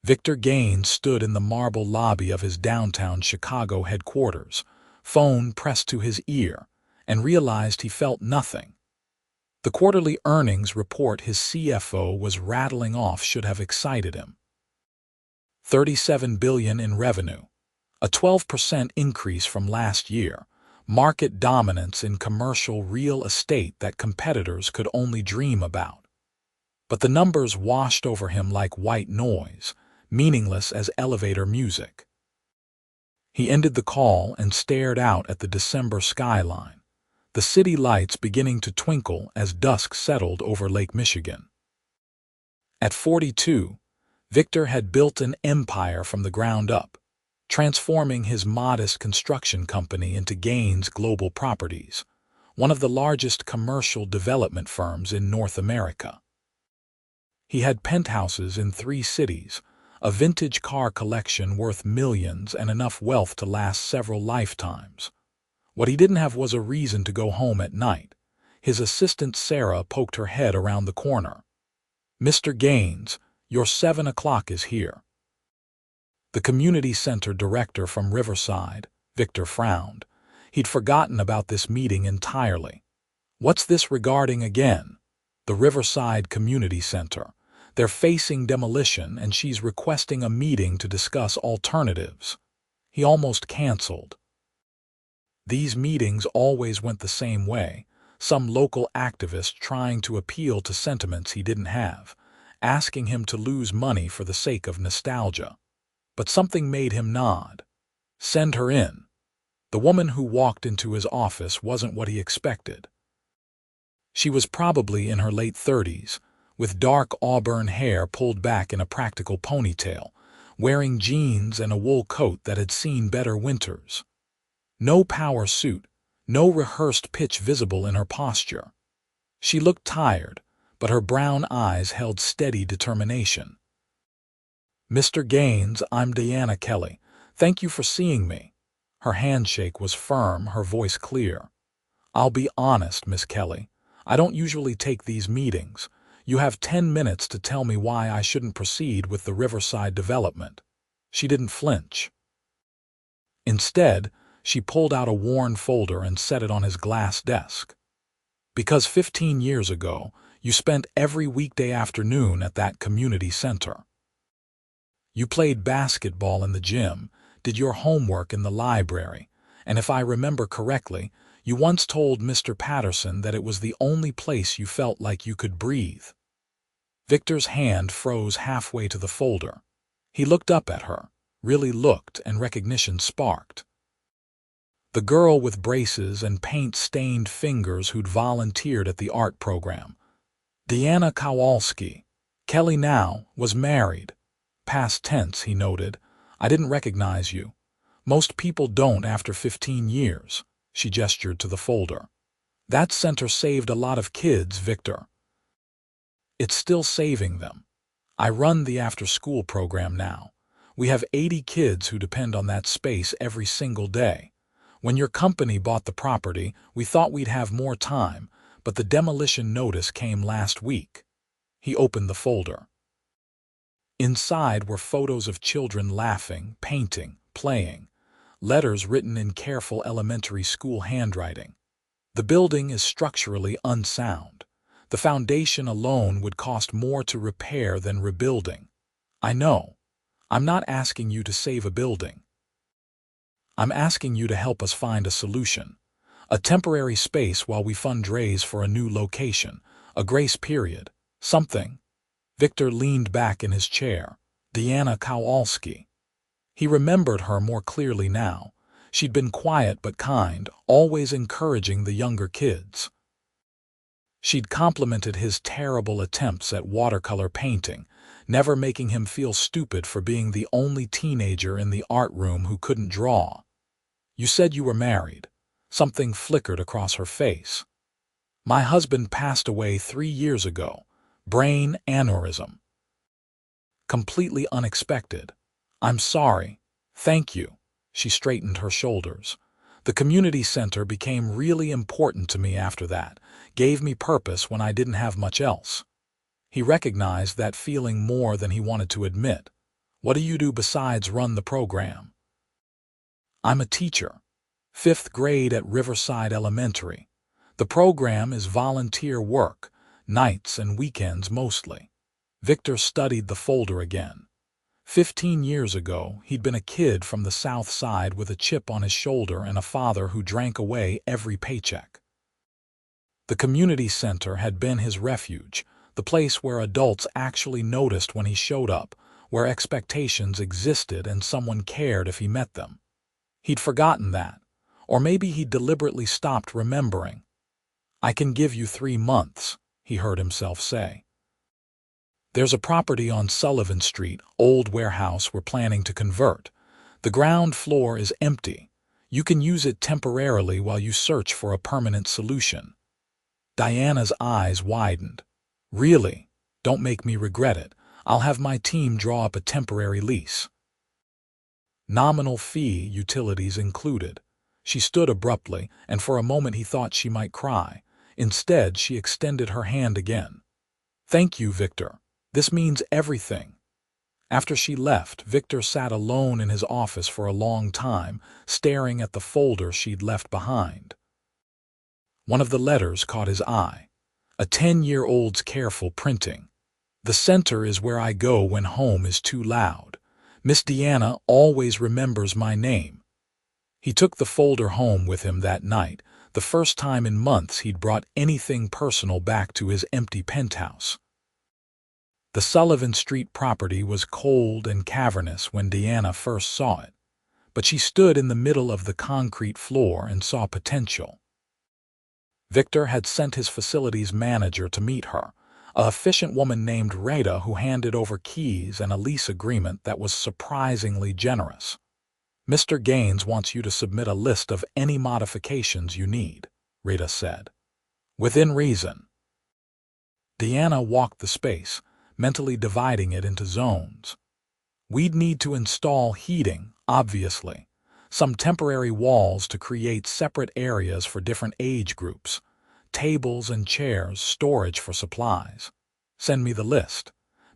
Victor Gaines stood in the marble lobby of his downtown Chicago headquarters, phone pressed to his ear, and realized he felt nothing. The quarterly earnings report his CFO was rattling off should have excited him. $37 billion in revenue, a 12% increase from last year, market dominance in commercial real estate that competitors could only dream about. But the numbers washed over him like white noise, meaningless as elevator music. He ended the call and stared out at the December skyline, the city lights beginning to twinkle as dusk settled over Lake Michigan. At 42, Victor had built an empire from the ground up, transforming his modest construction company into Gaines Global Properties, one of the largest commercial development firms in North America. He had penthouses in 3 cities, a vintage car collection worth millions, and enough wealth to last several lifetimes. What he didn't have was a reason to go home at night. His assistant Sarah poked her head around the corner. "Mr. Gaines, your 7 o'clock is here." The community center director from Riverside, Victor frowned. He'd forgotten about this meeting entirely. "What's this regarding again?" "The Riverside Community Center. They're facing demolition and she's requesting a meeting to discuss alternatives." He almost canceled. These meetings always went the same way, some local activist trying to appeal to sentiments he didn't have, asking him to lose money for the sake of nostalgia. But something made him nod. "Send her in." The woman who walked into his office wasn't what he expected. She was probably in her late 30s, with dark auburn hair pulled back in a practical ponytail, wearing jeans and a wool coat that had seen better winters. No power suit, no rehearsed pitch visible in her posture. She looked tired, but her brown eyes held steady determination. "Mr. Gaines, I'm Diana Kelly. Thank you for seeing me." Her handshake was firm, her voice clear. "I'll be honest, Miss Kelly. I don't usually take these meetings. You have 10 minutes to tell me why I shouldn't proceed with the Riverside development." She didn't flinch. Instead, she pulled out a worn folder and set it on his glass desk. "Because 15 years ago, you spent every weekday afternoon at that community center. You played basketball in the gym, did your homework in the library, and if I remember correctly, you once told Mr. Patterson that it was the only place you felt like you could breathe." Victor's hand froze halfway to the folder. He looked up at her, really looked, and recognition sparked. The girl with braces and paint-stained fingers who'd volunteered at the art program. Diana Kowalski. Kelly now was married. Past tense, he noted. "I didn't recognize you. Most people don't after 15 years. She gestured to the folder. "That center saved a lot of kids, Victor. It's still saving them. I run the after-school program now. We have 80 kids who depend on that space every single day. When your company bought the property, we thought we'd have more time, but the demolition notice came last week." He opened the folder. Inside were photos of children laughing, painting, playing, letters written in careful elementary school handwriting. "The building is structurally unsound. The foundation alone would cost more to repair than rebuilding. I know. I'm not asking you to save a building. I'm asking you to help us find a solution. A temporary space while we fundraise for a new location, a grace period, something." Victor leaned back in his chair. Diana Kowalski. He remembered her more clearly now. She'd been quiet but kind, always encouraging the younger kids. She'd complimented his terrible attempts at watercolor painting, never making him feel stupid for being the only teenager in the art room who couldn't draw. "You said you were married." Something flickered across her face. "My husband passed away 3 years ago. Brain aneurysm." Completely unexpected. "I'm sorry. Thank you." She straightened her shoulders. "The community center became really important to me after that, gave me purpose when I didn't have much else." He recognized that feeling more than he wanted to admit. What do you do besides run the program? I'm a teacher. 5th grade at Riverside Elementary. The program is volunteer work, nights and weekends mostly. Victor studied the folder again. 15 years ago, he'd been a kid from the South Side with a chip on his shoulder and a father who drank away every paycheck. The community center had been his refuge, the place where adults actually noticed when he showed up, where expectations existed and someone cared if he met them. He'd forgotten that, or maybe he'd deliberately stopped remembering. I can give you 3 months, he heard himself say. There's a property on Sullivan Street, old warehouse we're planning to convert. The ground floor is empty. You can use it temporarily while you search for a permanent solution. Diana's eyes widened. Really? Don't make me regret it. I'll have my team draw up a temporary lease. Nominal fee, utilities included. She stood abruptly, and for a moment he thought she might cry. Instead, she extended her hand again. Thank you, Victor. This means everything. After she left, Victor sat alone in his office for a long time, staring at the folder she'd left behind. One of the letters caught his eye. A 10-year-old's careful printing. The center is where I go when home is too loud. Miss Deanna always remembers my name. He took the folder home with him that night, the first time in months he'd brought anything personal back to his empty penthouse. The Sullivan Street property was cold and cavernous when Deanna first saw it, but she stood in the middle of the concrete floor and saw potential. Victor had sent his facilities manager to meet her, an efficient woman named Rita who handed over keys and a lease agreement that was surprisingly generous. Mr. Gaines wants you to submit a list of any modifications you need, Rita said. Within reason. Deanna walked the space, mentally dividing it into zones. We'd need to install heating, obviously, some temporary walls to create separate areas for different age groups, tables and chairs, storage for supplies. Send me the list.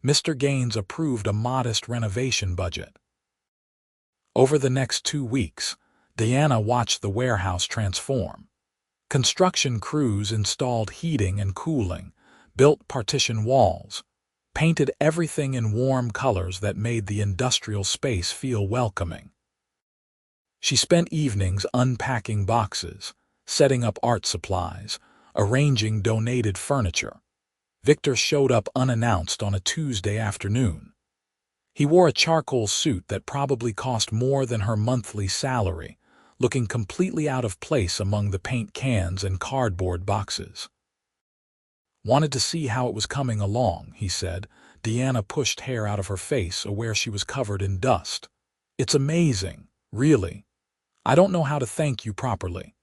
Mr. Gaines approved a modest renovation budget. Over the next 2 weeks, Deanna watched the warehouse transform. Construction crews installed heating and cooling, built partition walls, painted everything in warm colors that made the industrial space feel welcoming. She spent evenings unpacking boxes, setting up art supplies, arranging donated furniture. Victor showed up unannounced on a Tuesday afternoon. He wore a charcoal suit that probably cost more than her monthly salary, looking completely out of place among the paint cans and cardboard boxes. Wanted to see how it was coming along, he said. Deanna pushed hair out of her face, aware she was covered in dust. It's amazing, really. I don't know how to thank you properly.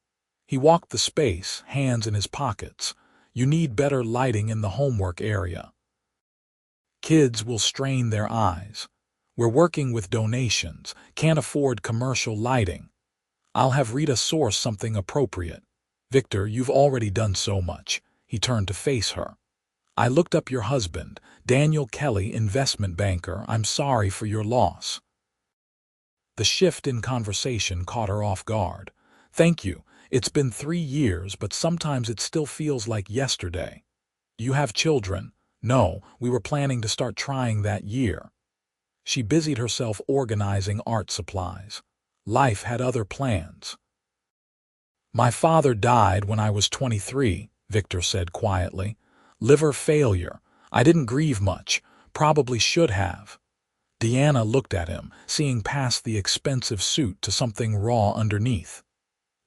He walked the space, hands in his pockets. You need better lighting in the homework area. Kids will strain their eyes. We're working with donations, can't afford commercial lighting. I'll have Rita source something appropriate. Victor, you've already done so much. He turned to face her. I looked up your husband, Daniel Kelly, investment banker. I'm sorry for your loss. The shift in conversation caught her off guard. Thank you. It's been 3 years, but sometimes it still feels like yesterday. You have children? No, we were planning to start trying that year. She busied herself organizing art supplies. Life had other plans. My father died when I was 23, Victor said quietly. Liver failure. I didn't grieve much. Probably should have. Deanna looked at him, seeing past the expensive suit to something raw underneath.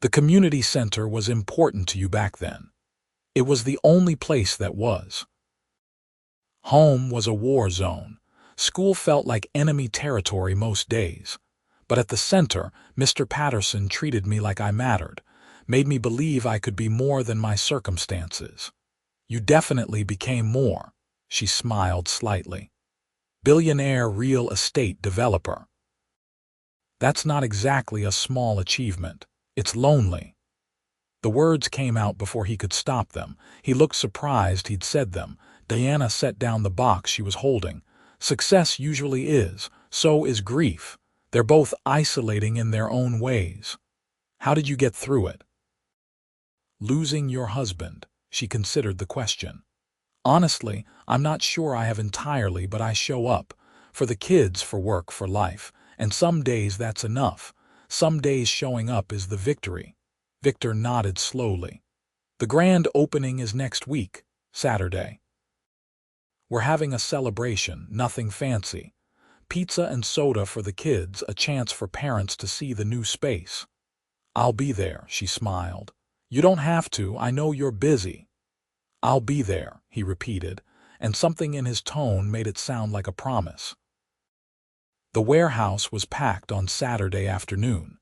The community center was important to you back then. It was the only place that was. Home was a war zone. School felt like enemy territory most days. But at the center, Mr. Patterson treated me like I mattered, made me believe I could be more than my circumstances. You definitely became more, she smiled slightly. Billionaire real estate developer. That's not exactly a small achievement. It's lonely. The words came out before he could stop them. He looked surprised he'd said them. Diana set down the box she was holding. Success usually is, So is grief. They're both isolating in their own ways. How did you get through it? Losing your husband, she considered the question. Honestly, I'm not sure I have entirely, but I show up. For the kids, for work, for life. And some days that's enough. Some days showing up is the victory. Victor nodded slowly. The grand opening is next week, Saturday. We're having a celebration, nothing fancy. Pizza and soda for the kids, a chance for parents to see the new space. I'll be there, she smiled. You don't have to, I know you're busy. I'll be there, he repeated, and something in his tone made it sound like a promise. The warehouse was packed on Saturday afternoon.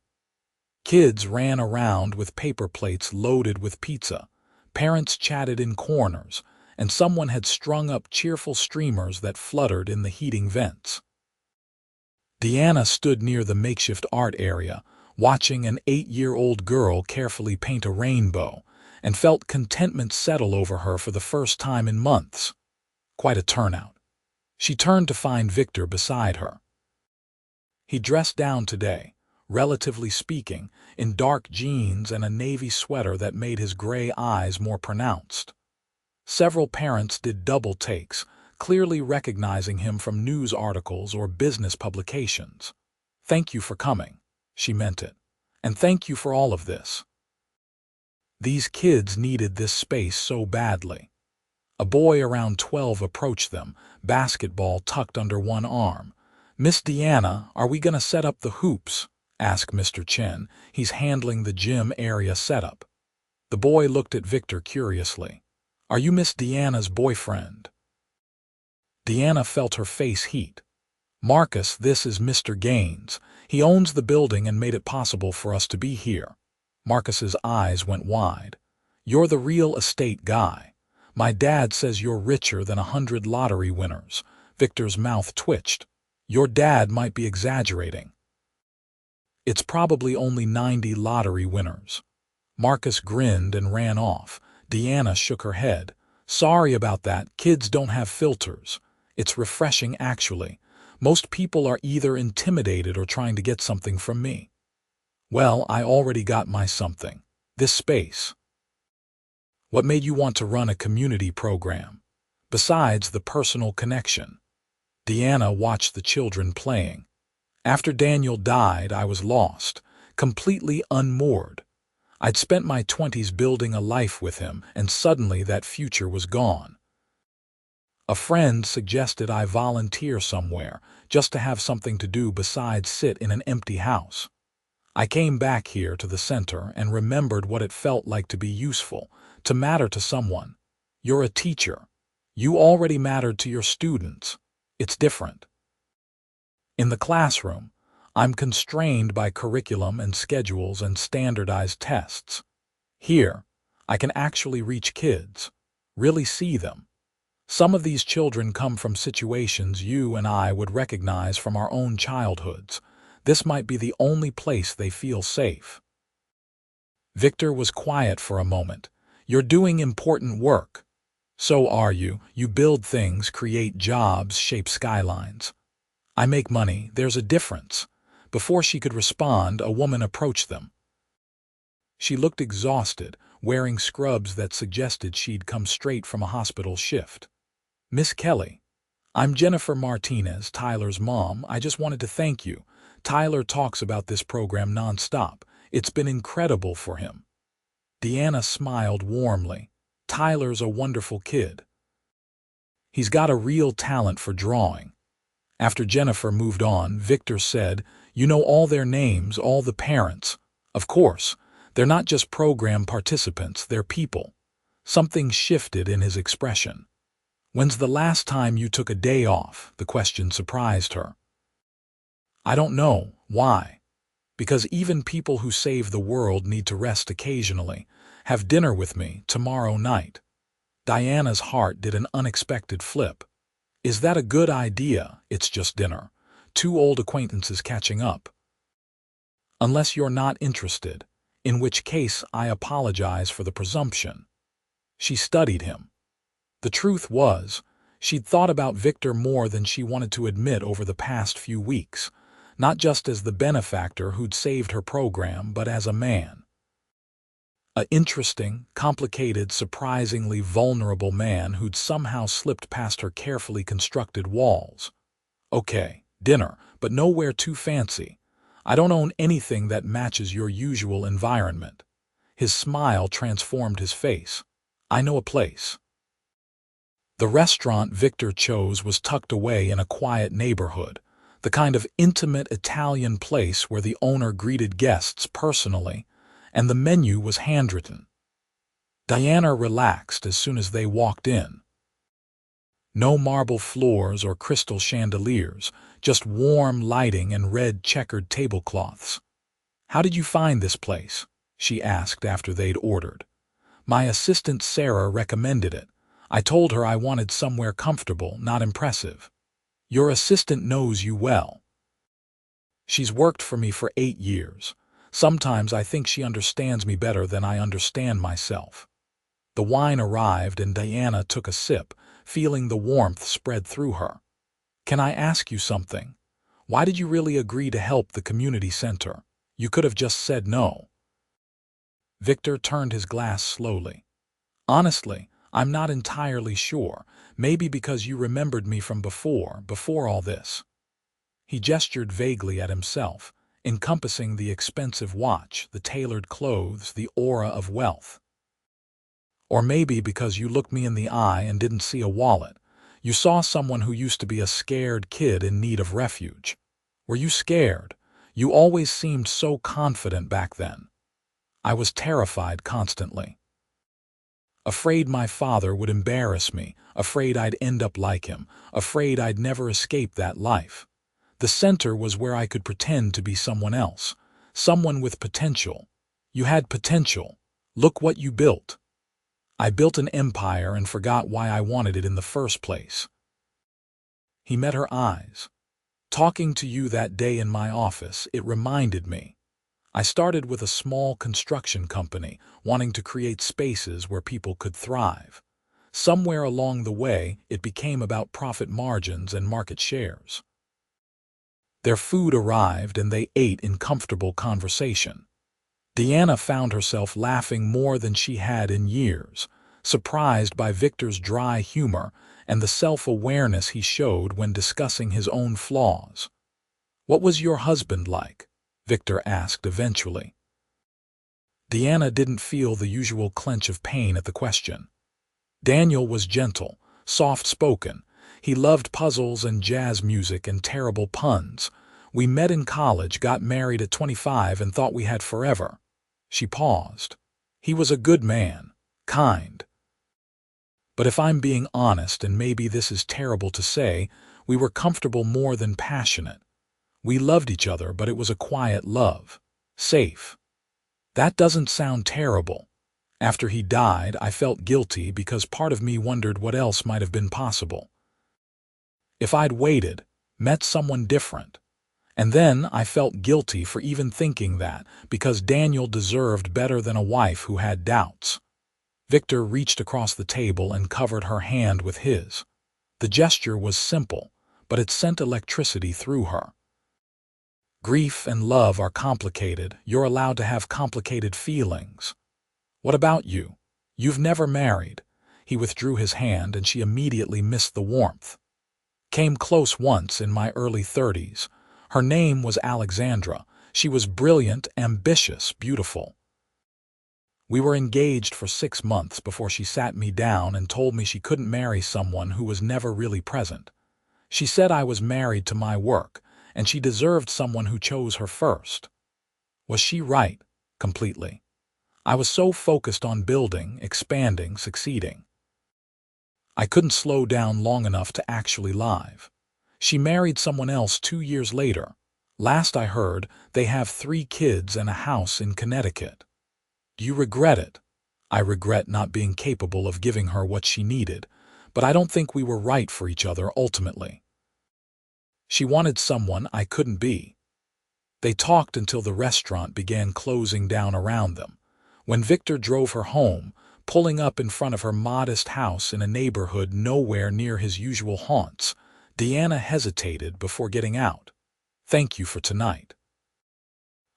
Kids ran around with paper plates loaded with pizza. Parents chatted in corners, and someone had strung up cheerful streamers that fluttered in the heating vents. Deanna stood near the makeshift art area, watching an 8-year-old girl carefully paint a rainbow, and felt contentment settle over her for the first time in months. Quite a turnout. She turned to find Victor beside her. He dressed down today, relatively speaking, in dark jeans and a navy sweater that made his gray eyes more pronounced. Several parents did double takes, clearly recognizing him from news articles or business publications. Thank you for coming. She meant it. And thank you for all of this. These kids needed this space so badly. A boy around 12 approached them, basketball tucked under one arm. Miss Deanna, are we going to set up the hoops? Asked Mr. Chen. He's handling the gym area setup. The boy looked at Victor curiously. Are you Miss Deanna's boyfriend? Deanna felt her face heat. Marcus, this is Mr. Gaines. He owns the building and made it possible for us to be here. Marcus's eyes went wide. You're the real estate guy. My dad says you're richer than 100 lottery winners. Victor's mouth twitched. Your dad might be exaggerating. It's probably only 90 lottery winners. Marcus grinned and ran off. Deanna shook her head. Sorry about that, kids don't have filters. It's refreshing actually. Most people are either intimidated or trying to get something from me. Well, I already got my something. This space. What made you want to run a community program? Besides the personal connection. Deanna watched the children playing. After Daniel died, I was lost, completely unmoored. I'd spent my 20s building a life with him, and suddenly that future was gone. A friend suggested I volunteer somewhere, just to have something to do besides sit in an empty house. I came back here to the center and remembered what it felt like to be useful, to matter to someone. You're a teacher. You already mattered to your students. It's different. In the classroom, I'm constrained by curriculum and schedules and standardized tests. Here, I can actually reach kids, really see them. Some of these children come from situations you and I would recognize from our own childhoods. This might be the only place they feel safe. Victor was quiet for a moment. You're doing important work. So are you. You build things, create jobs, shape skylines. I make money. There's a difference. Before she could respond, a woman approached them. She looked exhausted, wearing scrubs that suggested she'd come straight from a hospital shift. Miss Kelly, I'm Jennifer Martinez, Tyler's mom. I just wanted to thank you. Tyler talks about this program nonstop. It's been incredible for him. Deanna smiled warmly. Tyler's a wonderful kid. He's got a real talent for drawing. After Jennifer moved on, Victor said, You know all their names, all the parents. Of course, they're not just program participants, they're people. Something shifted in his expression. When's the last time you took a day off? The question surprised her. I don't know. Why? Because even people who save the world need to rest occasionally. Have dinner with me tomorrow night. Diana's heart did an unexpected flip. Is that a good idea? It's just dinner. 2 old acquaintances catching up. Unless you're not interested, in which case I apologize for the presumption. She studied him. The truth was, She'd thought about Victor more than she wanted to admit over the past few weeks, not just as the benefactor who'd saved her program, but as a man. An interesting, complicated, surprisingly vulnerable man who'd somehow slipped past her carefully constructed walls. Okay, dinner, but nowhere too fancy. I don't own anything that matches your usual environment. His smile transformed his face. I know a place. The restaurant Victor chose was tucked away in a quiet neighborhood, the kind of intimate Italian place where the owner greeted guests personally, and the menu was handwritten. Diana relaxed as soon as they walked in. No marble floors or crystal chandeliers, just warm lighting and red checkered tablecloths. "How did you find this place?" she asked after they'd ordered. "My assistant Sarah recommended it. I told her I wanted somewhere comfortable, not impressive." "Your assistant knows you well." "She's worked for me for 8 years. Sometimes I think she understands me better than I understand myself." The wine arrived and Diana took a sip, feeling the warmth spread through her. "Can I ask you something? Why did you really agree to help the community center? You could have just said no." Victor turned his glass slowly. "Honestly, I'm not entirely sure. Maybe because you remembered me from before all this." He gestured vaguely at himself, encompassing the expensive watch, the tailored clothes, the aura of wealth. "Or maybe because you looked me in the eye and didn't see a wallet. You saw someone who used to be a scared kid in need of refuge. Were you scared? You always seemed so confident back then." "I was terrified constantly. Afraid my father would embarrass me, afraid I'd end up like him, afraid I'd never escape that life. The center was where I could pretend to be someone else, someone with potential. You had potential. Look what you built." "I built an empire and forgot why I wanted it in the first place." He met her eyes. "Talking to you that day in my office, it reminded me. I started with a small construction company, wanting to create spaces where people could thrive. Somewhere along the way, it became about profit margins and market shares." Their food arrived and they ate in comfortable conversation. Diana found herself laughing more than she had in years, surprised by Victor's dry humor and the self-awareness he showed when discussing his own flaws. "What was your husband like?" Victor asked eventually. Diana didn't feel the usual clench of pain at the question. "Daniel was gentle, soft-spoken. He loved puzzles and jazz music and terrible puns. We met in college, got married at 25 and thought we had forever." She paused. "He was a good man, kind. But if I'm being honest, and maybe this is terrible to say, we were comfortable more than passionate. We loved each other, but it was a quiet love. Safe." "That doesn't sound terrible. After he died, I felt guilty because part of me wondered what else might have been possible. If I'd waited, met someone different. And then I felt guilty for even thinking that, because Daniel deserved better than a wife who had doubts." Victor reached across the table and covered her hand with his. The gesture was simple, but it sent electricity through her. "Grief and love are complicated. You're allowed to have complicated feelings. What about you? You've never married." He withdrew his hand and she immediately missed the warmth. "Came close once in my early 30s. Her name was Alexandra. She was brilliant, ambitious, beautiful. We were engaged for 6 months before she sat me down and told me she couldn't marry someone who was never really present. She said I was married to my work, and she deserved someone who chose her first. Was she right? Completely. I was so focused on building, expanding, succeeding. I couldn't slow down long enough to actually live. She married someone else 2 years later. Last I heard, they have 3 kids and a house in Connecticut. Do you regret it?" "I regret not being capable of giving her what she needed, but I don't think we were right for each other ultimately. She wanted someone I couldn't be." They talked until the restaurant began closing down around them. When Victor drove her home, Pulling up in front of her modest house in a neighborhood nowhere near his usual haunts, Deanna hesitated before getting out. "Thank you for tonight.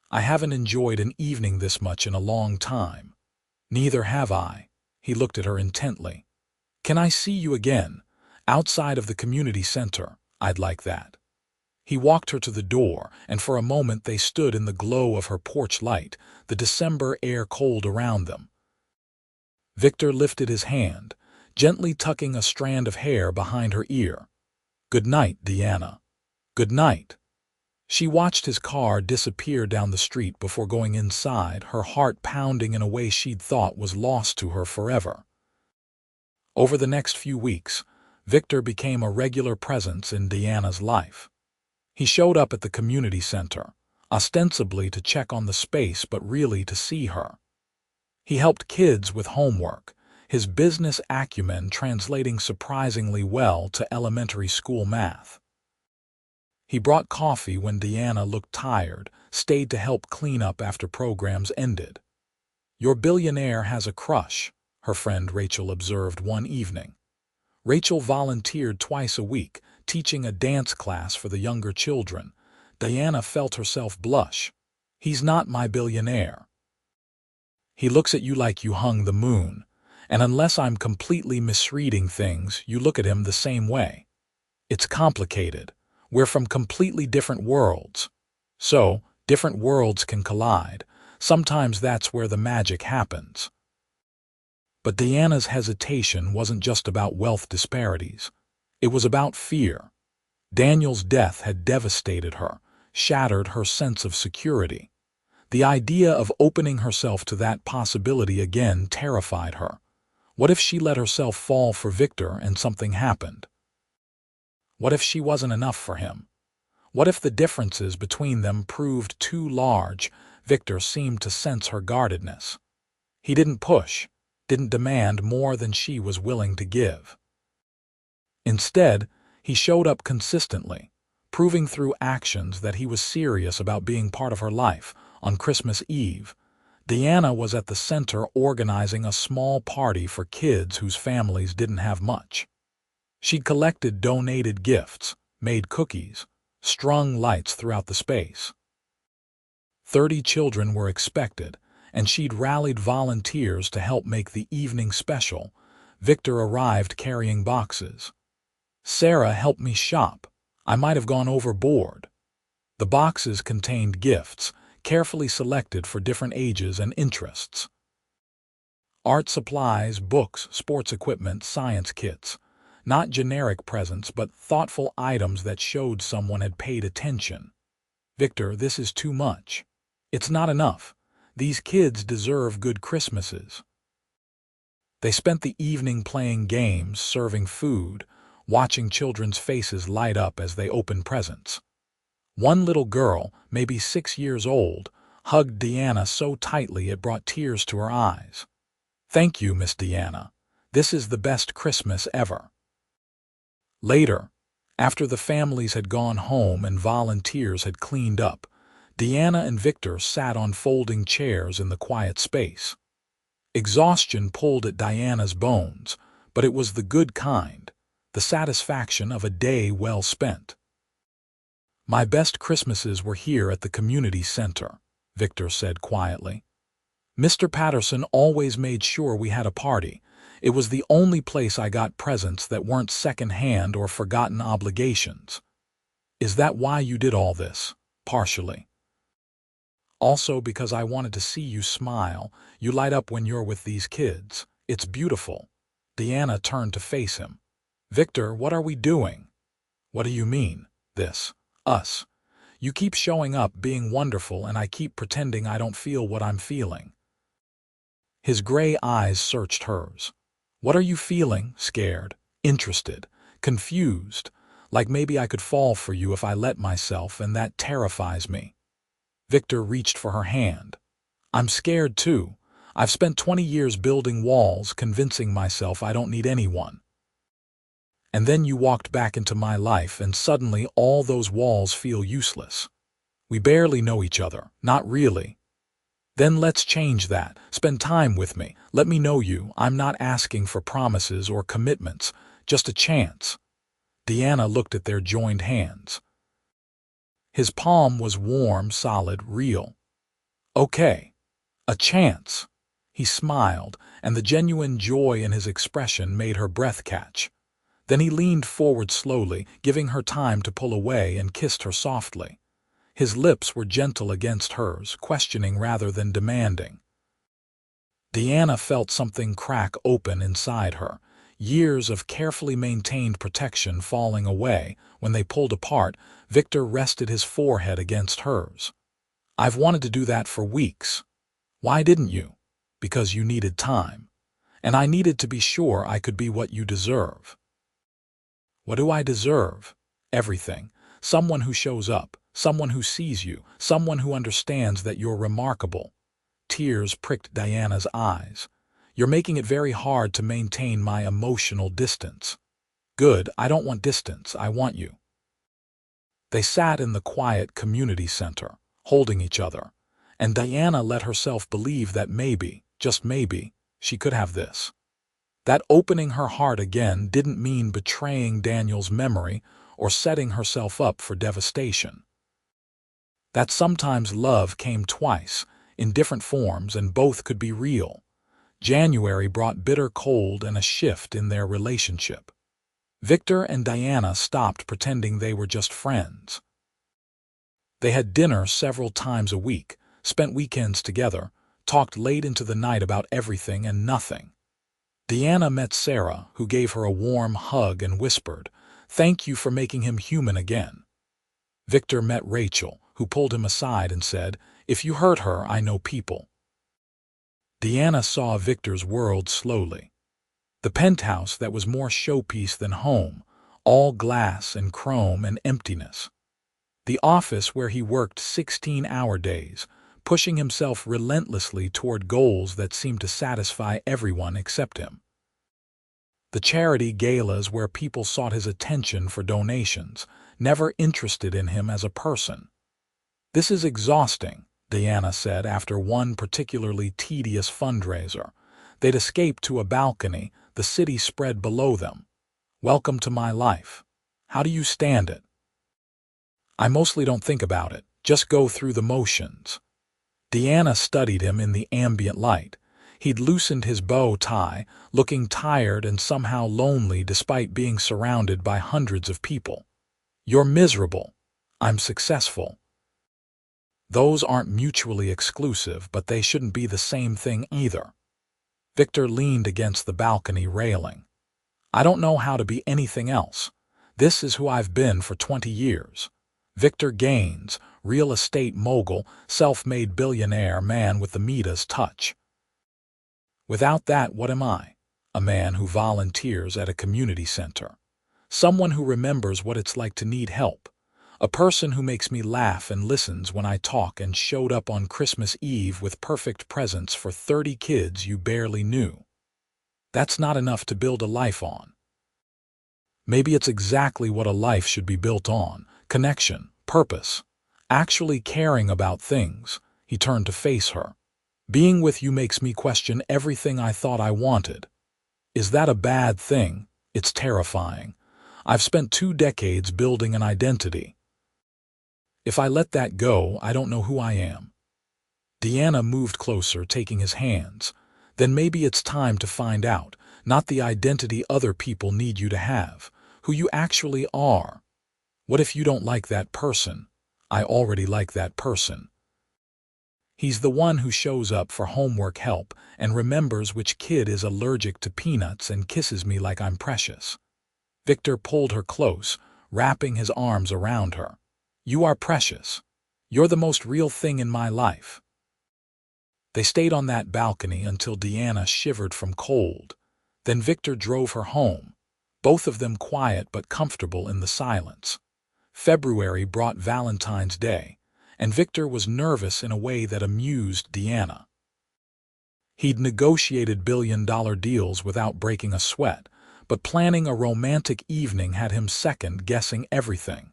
I haven't enjoyed an evening this much in a long time." "Neither have I." He looked at her intently. "Can I see you again, outside of the community center? I'd like that." He walked her to the door, and for a moment they stood in the glow of her porch light, the December air cold around them. Victor lifted his hand, gently tucking a strand of hair behind her ear. "Good night, Deanna." "Good night." She watched his car disappear down the street before going inside, her heart pounding in a way she'd thought was lost to her forever. Over the next few weeks, Victor became a regular presence in Deanna's life. He showed up at the community center, ostensibly to check on the space but really to see her. He helped kids with homework, his business acumen translating surprisingly well to elementary school math. He brought coffee when Deanna looked tired, stayed to help clean up after programs ended. "Your billionaire has a crush," her friend Rachel observed one evening. Rachel volunteered twice a week, teaching a dance class for the younger children. Deanna felt herself blush. "He's not my billionaire. He looks at you like you hung the moon, and unless I'm completely misreading things, you look at him the same way. It's complicated. We're from completely different worlds. So, different worlds can collide. Sometimes that's where the magic happens." But Deanna's hesitation wasn't just about wealth disparities. It was about fear. Daniel's death had devastated her, shattered her sense of security. The idea of opening herself to that possibility again terrified her. What if she let herself fall for Victor and something happened? What if she wasn't enough for him? What if the differences between them proved too large? Victor seemed to sense her guardedness. He didn't push, didn't demand more than she was willing to give. Instead, he showed up consistently, proving through actions that he was serious about being part of her life. On Christmas Eve, Deanna was at the center organizing a small party for kids whose families didn't have much. She'd collected donated gifts, made cookies, strung lights throughout the space. 30 children were expected, and she'd rallied volunteers to help make the evening special. Victor arrived carrying boxes. "Sarah helped me shop. I might have gone overboard." The boxes contained gifts, carefully selected for different ages and interests. Art supplies, books, sports equipment, science kits. Not generic presents, but thoughtful items that showed someone had paid attention. "Victor, this is too much. It's not enough. These kids deserve good Christmases." They spent the evening playing games, serving food, watching children's faces light up as they opened presents. One little girl, maybe 6 years old, hugged Deanna so tightly it brought tears to her eyes. "Thank you, Miss Deanna. This is the best Christmas ever." Later, after the families had gone home and volunteers had cleaned up, Deanna and Victor sat on folding chairs in the quiet space. Exhaustion pulled at Diana's bones, but it was the good kind, the satisfaction of a day well spent. "My best Christmases were here at the community center," Victor said quietly. "Mr. Patterson always made sure we had a party. It was the only place I got presents that weren't second-hand or forgotten obligations." "Is that why you did all this?" "Partially. Also because I wanted to see you smile. You light up when you're with these kids. It's beautiful." Deanna turned to face him. "Victor, what are we doing?" "What do you mean, this? Us? You keep showing up, being wonderful, and I keep pretending I don't feel what I'm feeling." His gray eyes searched hers. "What are you feeling? Scared? Interested? Confused? Like maybe I could fall for you if I let myself, and that terrifies me." Victor reached for her hand. "I'm scared too. I've spent 20 years building walls, convincing myself I don't need anyone. And then you walked back into my life, and suddenly all those walls feel useless. We barely know each other, not really." Then let's change that. Spend time with me. Let me know you. I'm not asking for promises or commitments, just a chance. Deanna looked at their joined hands. His palm was warm, solid, real. Okay, a chance. He smiled, and the genuine joy in his expression made her breath catch. Then he leaned forward slowly, giving her time to pull away, and kissed her softly. His lips were gentle against hers, questioning rather than demanding. Deanna felt something crack open inside her, years of carefully maintained protection falling away. When they pulled apart, Victor rested his forehead against hers. I've wanted to do that for weeks. Why didn't you? Because you needed time. And I needed to be sure I could be what you deserve. What do I deserve? Everything. Someone who shows up, someone who sees you, someone who understands that you're remarkable. Tears pricked Diana's eyes. You're making it very hard to maintain my emotional distance. Good, I don't want distance, I want you. They sat in the quiet community center, holding each other, and Diana let herself believe that maybe, just maybe, she could have this. That opening her heart again didn't mean betraying Daniel's memory or setting herself up for devastation. That sometimes love came twice, in different forms, and both could be real. January brought bitter cold and a shift in their relationship. Victor and Diana stopped pretending they were just friends. They had dinner several times a week, spent weekends together, talked late into the night about everything and nothing. Deanna met Sarah, who gave her a warm hug and whispered, "Thank you for making him human again." Victor met Rachel, who pulled him aside and said, "If you hurt her, I know people." Deanna saw Victor's world slowly. The penthouse that was more showpiece than home, all glass and chrome and emptiness. The office where he worked 16-hour days, pushing himself relentlessly toward goals that seemed to satisfy everyone except him. The charity galas where people sought his attention for donations, never interested in him as a person. "This is exhausting," Deanna said after one particularly tedious fundraiser. They'd escaped to a balcony, the city spread below them. "Welcome to my life. How do you stand it?" "I mostly don't think about it, just go through the motions." Deanna studied him in the ambient light. He'd loosened his bow tie, looking tired and somehow lonely despite being surrounded by hundreds of people. "You're miserable. I'm successful. Those aren't mutually exclusive, but they shouldn't be the same thing either." Victor leaned against the balcony railing. "I don't know how to be anything else. This is who I've been for 20 years. Victor Gaines, real estate mogul, self-made billionaire, man with the Midas touch. Without that, what am I? A man who volunteers at a community center. Someone who remembers what it's like to need help. A person who makes me laugh and listens when I talk and showed up on Christmas Eve with perfect presents for 30 kids you barely knew. That's not enough to build a life on. Maybe it's exactly what a life should be built on: connection, purpose, actually caring about things." He turned to face her. "Being with you makes me question everything I thought I wanted." "Is that a bad thing?" "It's terrifying. I've spent 2 decades building an identity. If I let that go, I don't know who I am." Deanna moved closer, taking his hands. "Then maybe it's time to find out, not the identity other people need you to have, who you actually are. What if you don't like that person? I already like that person. He's the one who shows up for homework help and remembers which kid is allergic to peanuts and kisses me like I'm precious." Victor pulled her close, wrapping his arms around her. "You are precious. You're the most real thing in my life." They stayed on that balcony until Deanna shivered from cold. Then Victor drove her home, both of them quiet but comfortable in the silence. February brought Valentine's Day, and Victor was nervous in a way that amused Deanna. He'd negotiated billion-dollar deals without breaking a sweat, but planning a romantic evening had him second-guessing everything.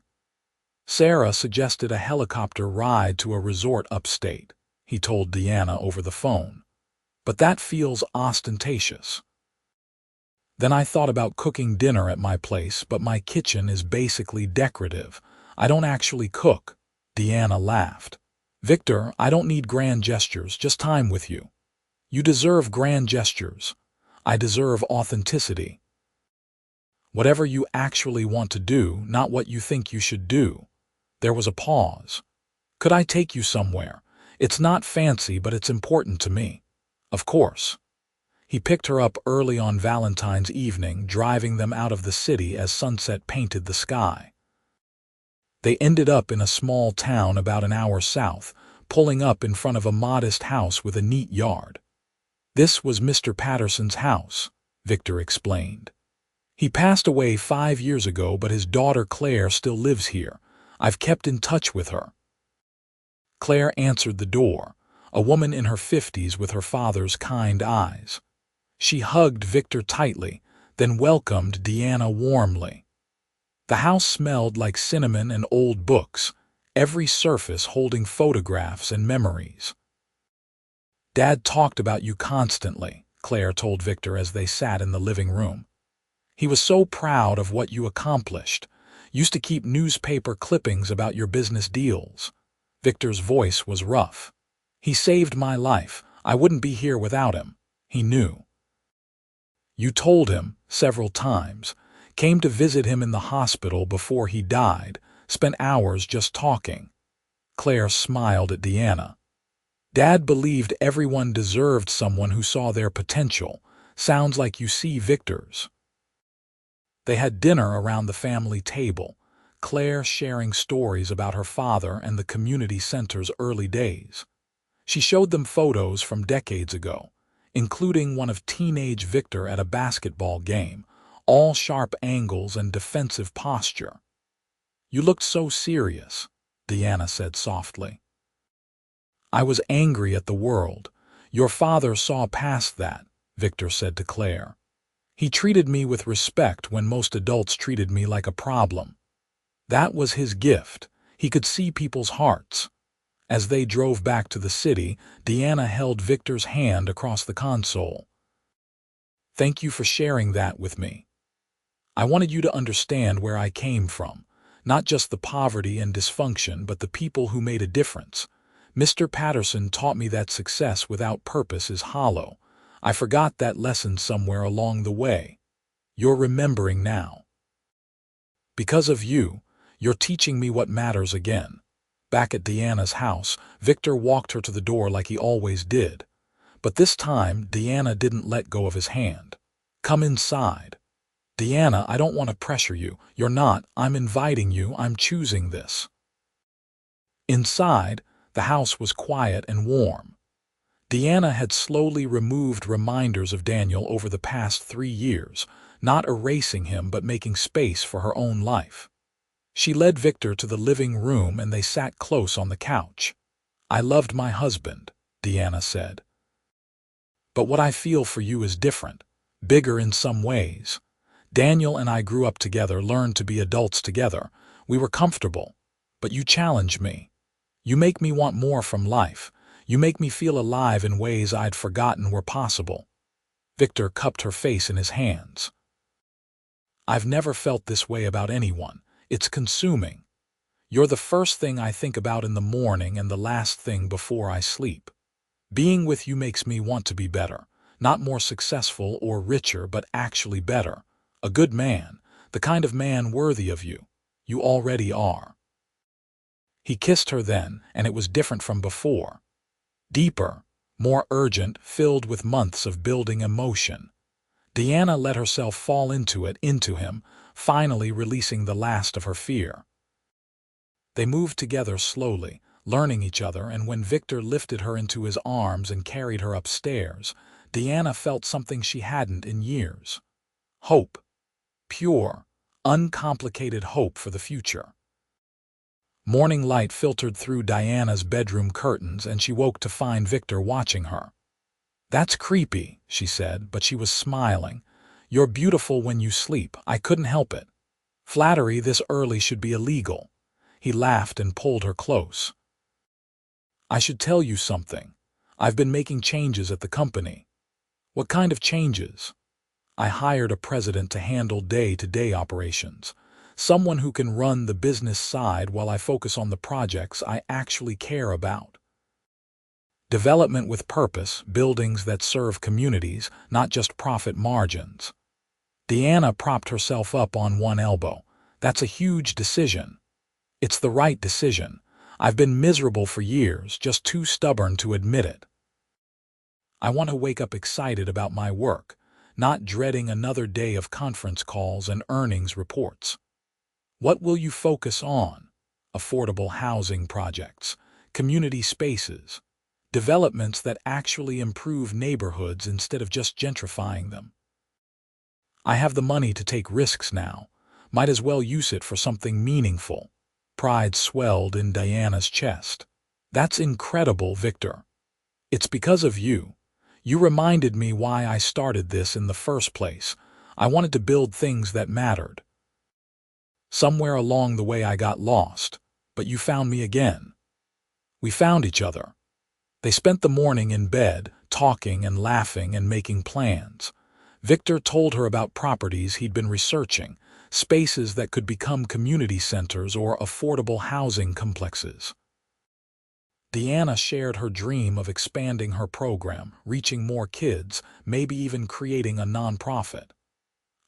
Sarah suggested a helicopter ride to a resort upstate. he told Deanna over the phone. "But that feels ostentatious." "Then I thought about cooking dinner at my place, but my kitchen is basically decorative. I don't actually cook." Deanna laughed. "Victor, I don't need grand gestures, just time with you." "You deserve grand gestures. I deserve authenticity. Whatever you actually want to do, not what you think you should do." There was a pause. "Could I take you somewhere? It's not fancy, but it's important to me." "Of course." He picked her up early on Valentine's evening, driving them out of the city as sunset painted the sky. They ended up in a small town about an hour south, pulling up in front of a modest house with a neat yard. "This was Mr. Patterson's house," Victor explained. "He passed away 5 years ago, but his daughter Claire still lives here. I've kept in touch with her." Claire answered the door, a woman in her 50s with her father's kind eyes. She hugged Victor tightly, then welcomed Deanna warmly. The house smelled like cinnamon and old books, every surface holding photographs and memories. "Dad talked about you constantly," Claire told Victor as they sat in the living room. "He was so proud of what you accomplished. Used to keep newspaper clippings about your business deals." Victor's voice was rough. "He saved my life. I wouldn't be here without him. He knew." "You told him several times. Came to visit him in the hospital before he died. Spent hours just talking." Claire smiled at Deanna. "Dad believed everyone deserved someone who saw their potential. Sounds like you see Victor's." They had dinner around the family table, Claire sharing stories about her father and the community center's early days. She showed them photos from decades ago, including one of teenage Victor at a basketball game, all sharp angles and defensive posture. "You looked so serious," Deanna said softly. "I was angry at the world. Your father saw past that," Victor said to Claire. "He treated me with respect when most adults treated me like a problem. That was his gift. He could see people's hearts." As they drove back to the city, Deanna held Victor's hand across the console. "Thank you for sharing that with me. I wanted you to understand where I came from, not just the poverty and dysfunction, but the people who made a difference. Mr. Patterson taught me that success without purpose is hollow. I forgot that lesson somewhere along the way. You're remembering now. Because of you, you're teaching me what matters again." Back at Deanna's house, Victor walked her to the door like he always did. But this time, Deanna didn't let go of his hand. "Come inside." "Deanna, I don't want to pressure you. You're not. I'm inviting you. I'm choosing this." Inside, the house was quiet and warm. Deanna had slowly removed reminders of Daniel over the past 3 years, not erasing him but making space for her own life. She led Victor to the living room and they sat close on the couch. "I loved my husband," Deanna said. "But what I feel for you is different, bigger in some ways. Daniel and I grew up together, learned to be adults together. We were comfortable. But you challenge me. You make me want more from life. You make me feel alive in ways I'd forgotten were possible." Victor cupped her face in his hands. "I've never felt this way about anyone. It's consuming. You're the first thing I think about in the morning and the last thing before I sleep. Being with you makes me want to be better, not more successful or richer, but actually better. A good man, the kind of man worthy of you. You already are." He kissed her then, and it was different from before. Deeper, more urgent, filled with months of building emotion. Deanna let herself fall into him, finally releasing the last of her fear. They moved together slowly, learning each other, and when Victor lifted her into his arms and carried her upstairs, Deanna felt something she hadn't in years. Hope. Pure, uncomplicated hope for the future. Morning light filtered through Diana's bedroom curtains and she woke to find Victor watching her. "That's creepy," she said, but she was smiling. "You're beautiful when you sleep. I couldn't help it. Flattery this early should be illegal." He laughed and pulled her close. I should tell you something. I've been making changes at the company. What kind of changes? I hired a president to handle day-to-day operations, someone who can run the business side while I focus on the projects I actually care about. Development with purpose, buildings that serve communities, not just profit margins. Deanna propped herself up on one elbow. That's a huge decision. It's the right decision. I've been miserable for years, just too stubborn to admit it. I want to wake up excited about my work, not dreading another day of conference calls and earnings reports. What will you focus on? Affordable housing projects, community spaces, developments that actually improve neighborhoods instead of just gentrifying them. I have the money to take risks now. Might as well use it for something meaningful. Pride swelled in Diana's chest. That's incredible, Victor. It's because of you. You reminded me why I started this in the first place. I wanted to build things that mattered. Somewhere along the way I got lost, but you found me again. We found each other. They spent the morning in bed, talking and laughing and making plans. Victor told her about properties he'd been researching, spaces that could become community centers or affordable housing complexes. Deanna shared her dream of expanding her program, reaching more kids, maybe even creating a nonprofit.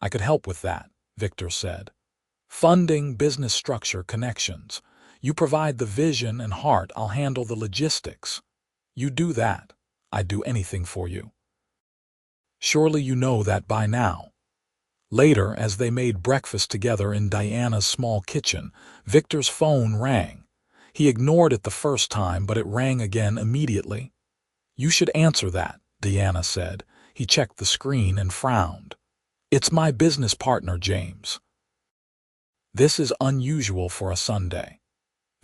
I could help with that, Victor said. Funding, business structure, connections. You provide the vision and heart, I'll handle the logistics. You do that, I'd do anything for you. Surely you know that by now. Later, as they made breakfast together in Diana's small kitchen, Victor's phone rang. He ignored it the first time, but it rang again immediately. You should answer that, Deanna said. He checked the screen and frowned. It's my business partner, James. This is unusual for a Sunday.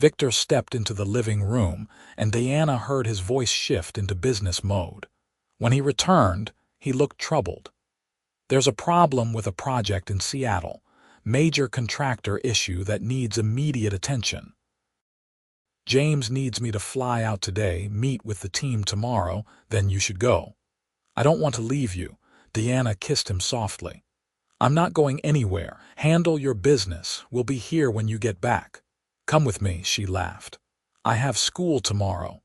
Victor stepped into the living room, and Deanna heard his voice shift into business mode. When he returned, he looked troubled. There's a problem with a project in Seattle, major contractor issue that needs immediate attention. James needs me to fly out today, meet with the team tomorrow, then you should go. I don't want to leave you. Deanna kissed him softly. I'm not going anywhere. Handle your business. We'll be here when you get back. Come with me, she laughed. I have school tomorrow.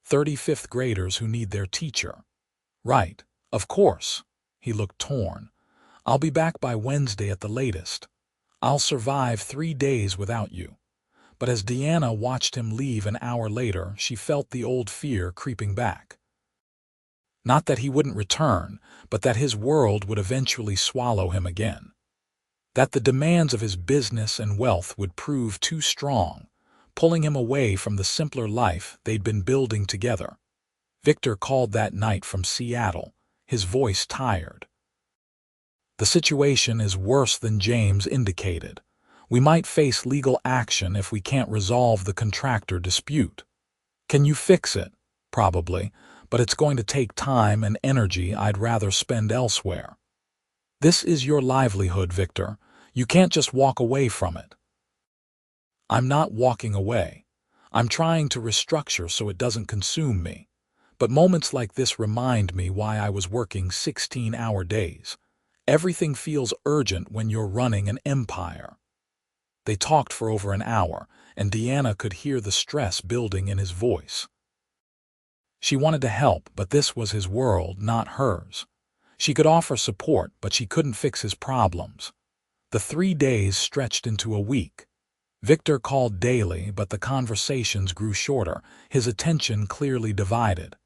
35th graders who need their teacher. Right, of course. He looked torn. I'll be back by Wednesday at the latest. I'll survive 3 days without you. But as Deanna watched him leave an hour later, she felt the old fear creeping back. Not that he wouldn't return, but that his world would eventually swallow him again. That the demands of his business and wealth would prove too strong, pulling him away from the simpler life they'd been building together. Victor called that night from Seattle, his voice tired. The situation is worse than James indicated. We might face legal action if we can't resolve the contractor dispute. Can you fix it? Probably, but it's going to take time and energy I'd rather spend elsewhere. This is your livelihood, Victor. You can't just walk away from it. I'm not walking away. I'm trying to restructure so it doesn't consume me. But moments like this remind me why I was working 16-hour days. Everything feels urgent when you're running an empire. They talked for over an hour, and Deanna could hear the stress building in his voice. She wanted to help, but this was his world, not hers. She could offer support, but she couldn't fix his problems. The 3 days stretched into a week. Victor called daily, but the conversations grew shorter, his attention clearly divided.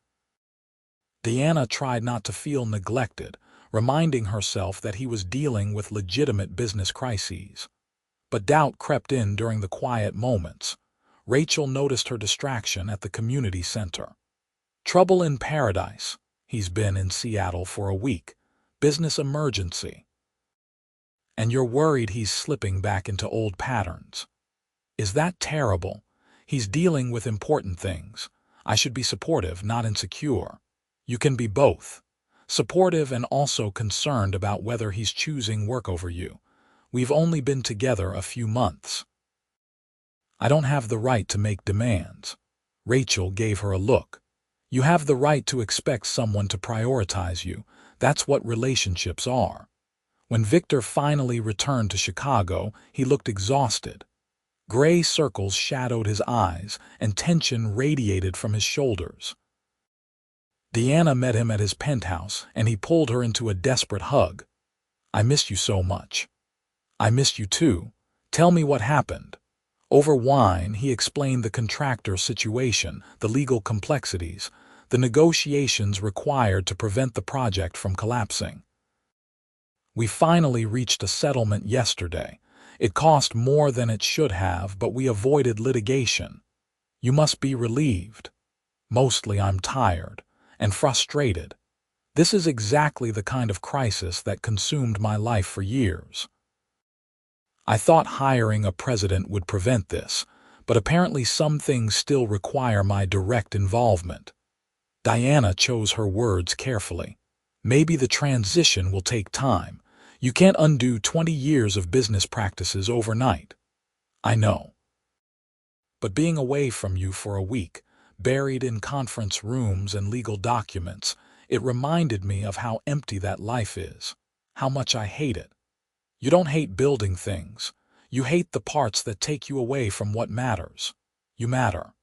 Deanna tried not to feel neglected, reminding herself that he was dealing with legitimate business crises. But doubt crept in during the quiet moments. Rachel noticed her distraction at the community center. Trouble in paradise. He's been in Seattle for a week. Business emergency. And you're worried he's slipping back into old patterns. Is that terrible? He's dealing with important things. I should be supportive, not insecure. You can be both. Supportive and also concerned about whether he's choosing work over you. We've only been together a few months. I don't have the right to make demands. Rachel gave her a look. You have the right to expect someone to prioritize you. That's what relationships are. When Victor finally returned to Chicago, he looked exhausted. Gray circles shadowed his eyes, and tension radiated from his shoulders. Deanna met him at his penthouse, and he pulled her into a desperate hug. I missed you so much. I missed you too. Tell me what happened. Over wine, he explained the contractor situation, the legal complexities, the negotiations required to prevent the project from collapsing. We finally reached a settlement yesterday. It cost more than it should have, but we avoided litigation. You must be relieved. Mostly I'm tired and frustrated. This is exactly the kind of crisis that consumed my life for years. I thought hiring a president would prevent this, but apparently some things still require my direct involvement. Diana chose her words carefully. Maybe the transition will take time. You can't undo 20 years of business practices overnight. I know. But being away from you for a week, buried in conference rooms and legal documents, it reminded me of how empty that life is, how much I hate it. You don't hate building things. You hate the parts that take you away from what matters. You matter.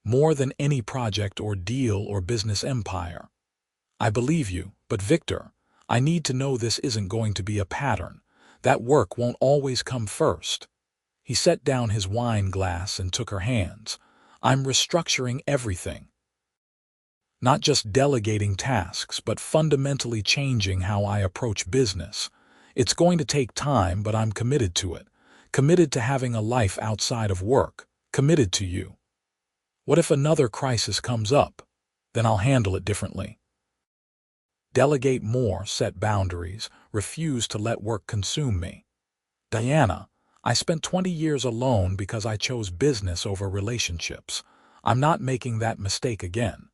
More than any project or deal or business empire. I believe you, but Victor, I need to know this isn't going to be a pattern. That work won't always come first. He set down his wine glass and took her hands. I'm restructuring everything. Not just delegating tasks, but fundamentally changing how I approach business. It's going to take time, but I'm committed to it. Committed to having a life outside of work. Committed to you. What if another crisis comes up? Then I'll handle it differently. Delegate more, set boundaries, refuse to let work consume me. Diana, I spent 20 years alone because I chose business over relationships. I'm not making that mistake again.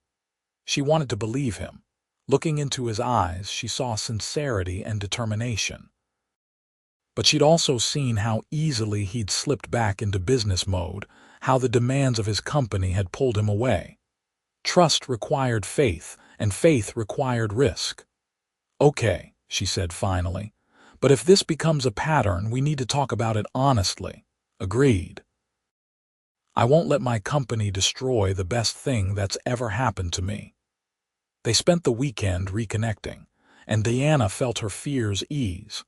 She wanted to believe him. Looking into his eyes, she saw sincerity and determination. But she'd also seen how easily he'd slipped back into business mode, how the demands of his company had pulled him away. Trust required faith, and faith required risk. Okay, she said finally, but if this becomes a pattern, we need to talk about it honestly. Agreed. I won't let my company destroy the best thing that's ever happened to me. They spent the weekend reconnecting, and Diana felt her fears ease.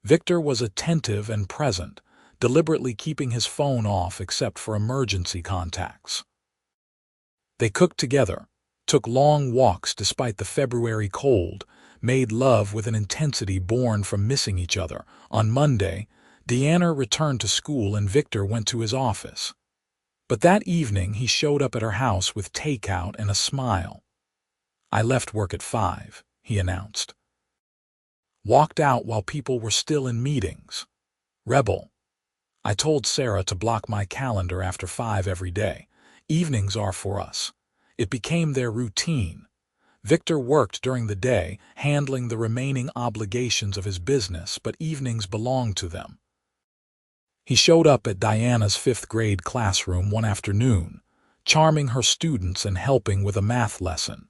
Victor was attentive and present, deliberately keeping his phone off except for emergency contacts. They cooked together, took long walks despite the February cold, made love with an intensity born from missing each other. On Monday, Deanna returned to school and Victor went to his office. But that evening he showed up at her house with takeout and a smile. I left work at 5, he announced. Walked out while people were still in meetings. Rebel. I told Sarah to block my calendar after 5 every day. Evenings are for us. It became their routine. Victor worked during the day, handling the remaining obligations of his business, but evenings belonged to them. He showed up at Diana's 5th grade classroom one afternoon, charming her students and helping with a math lesson.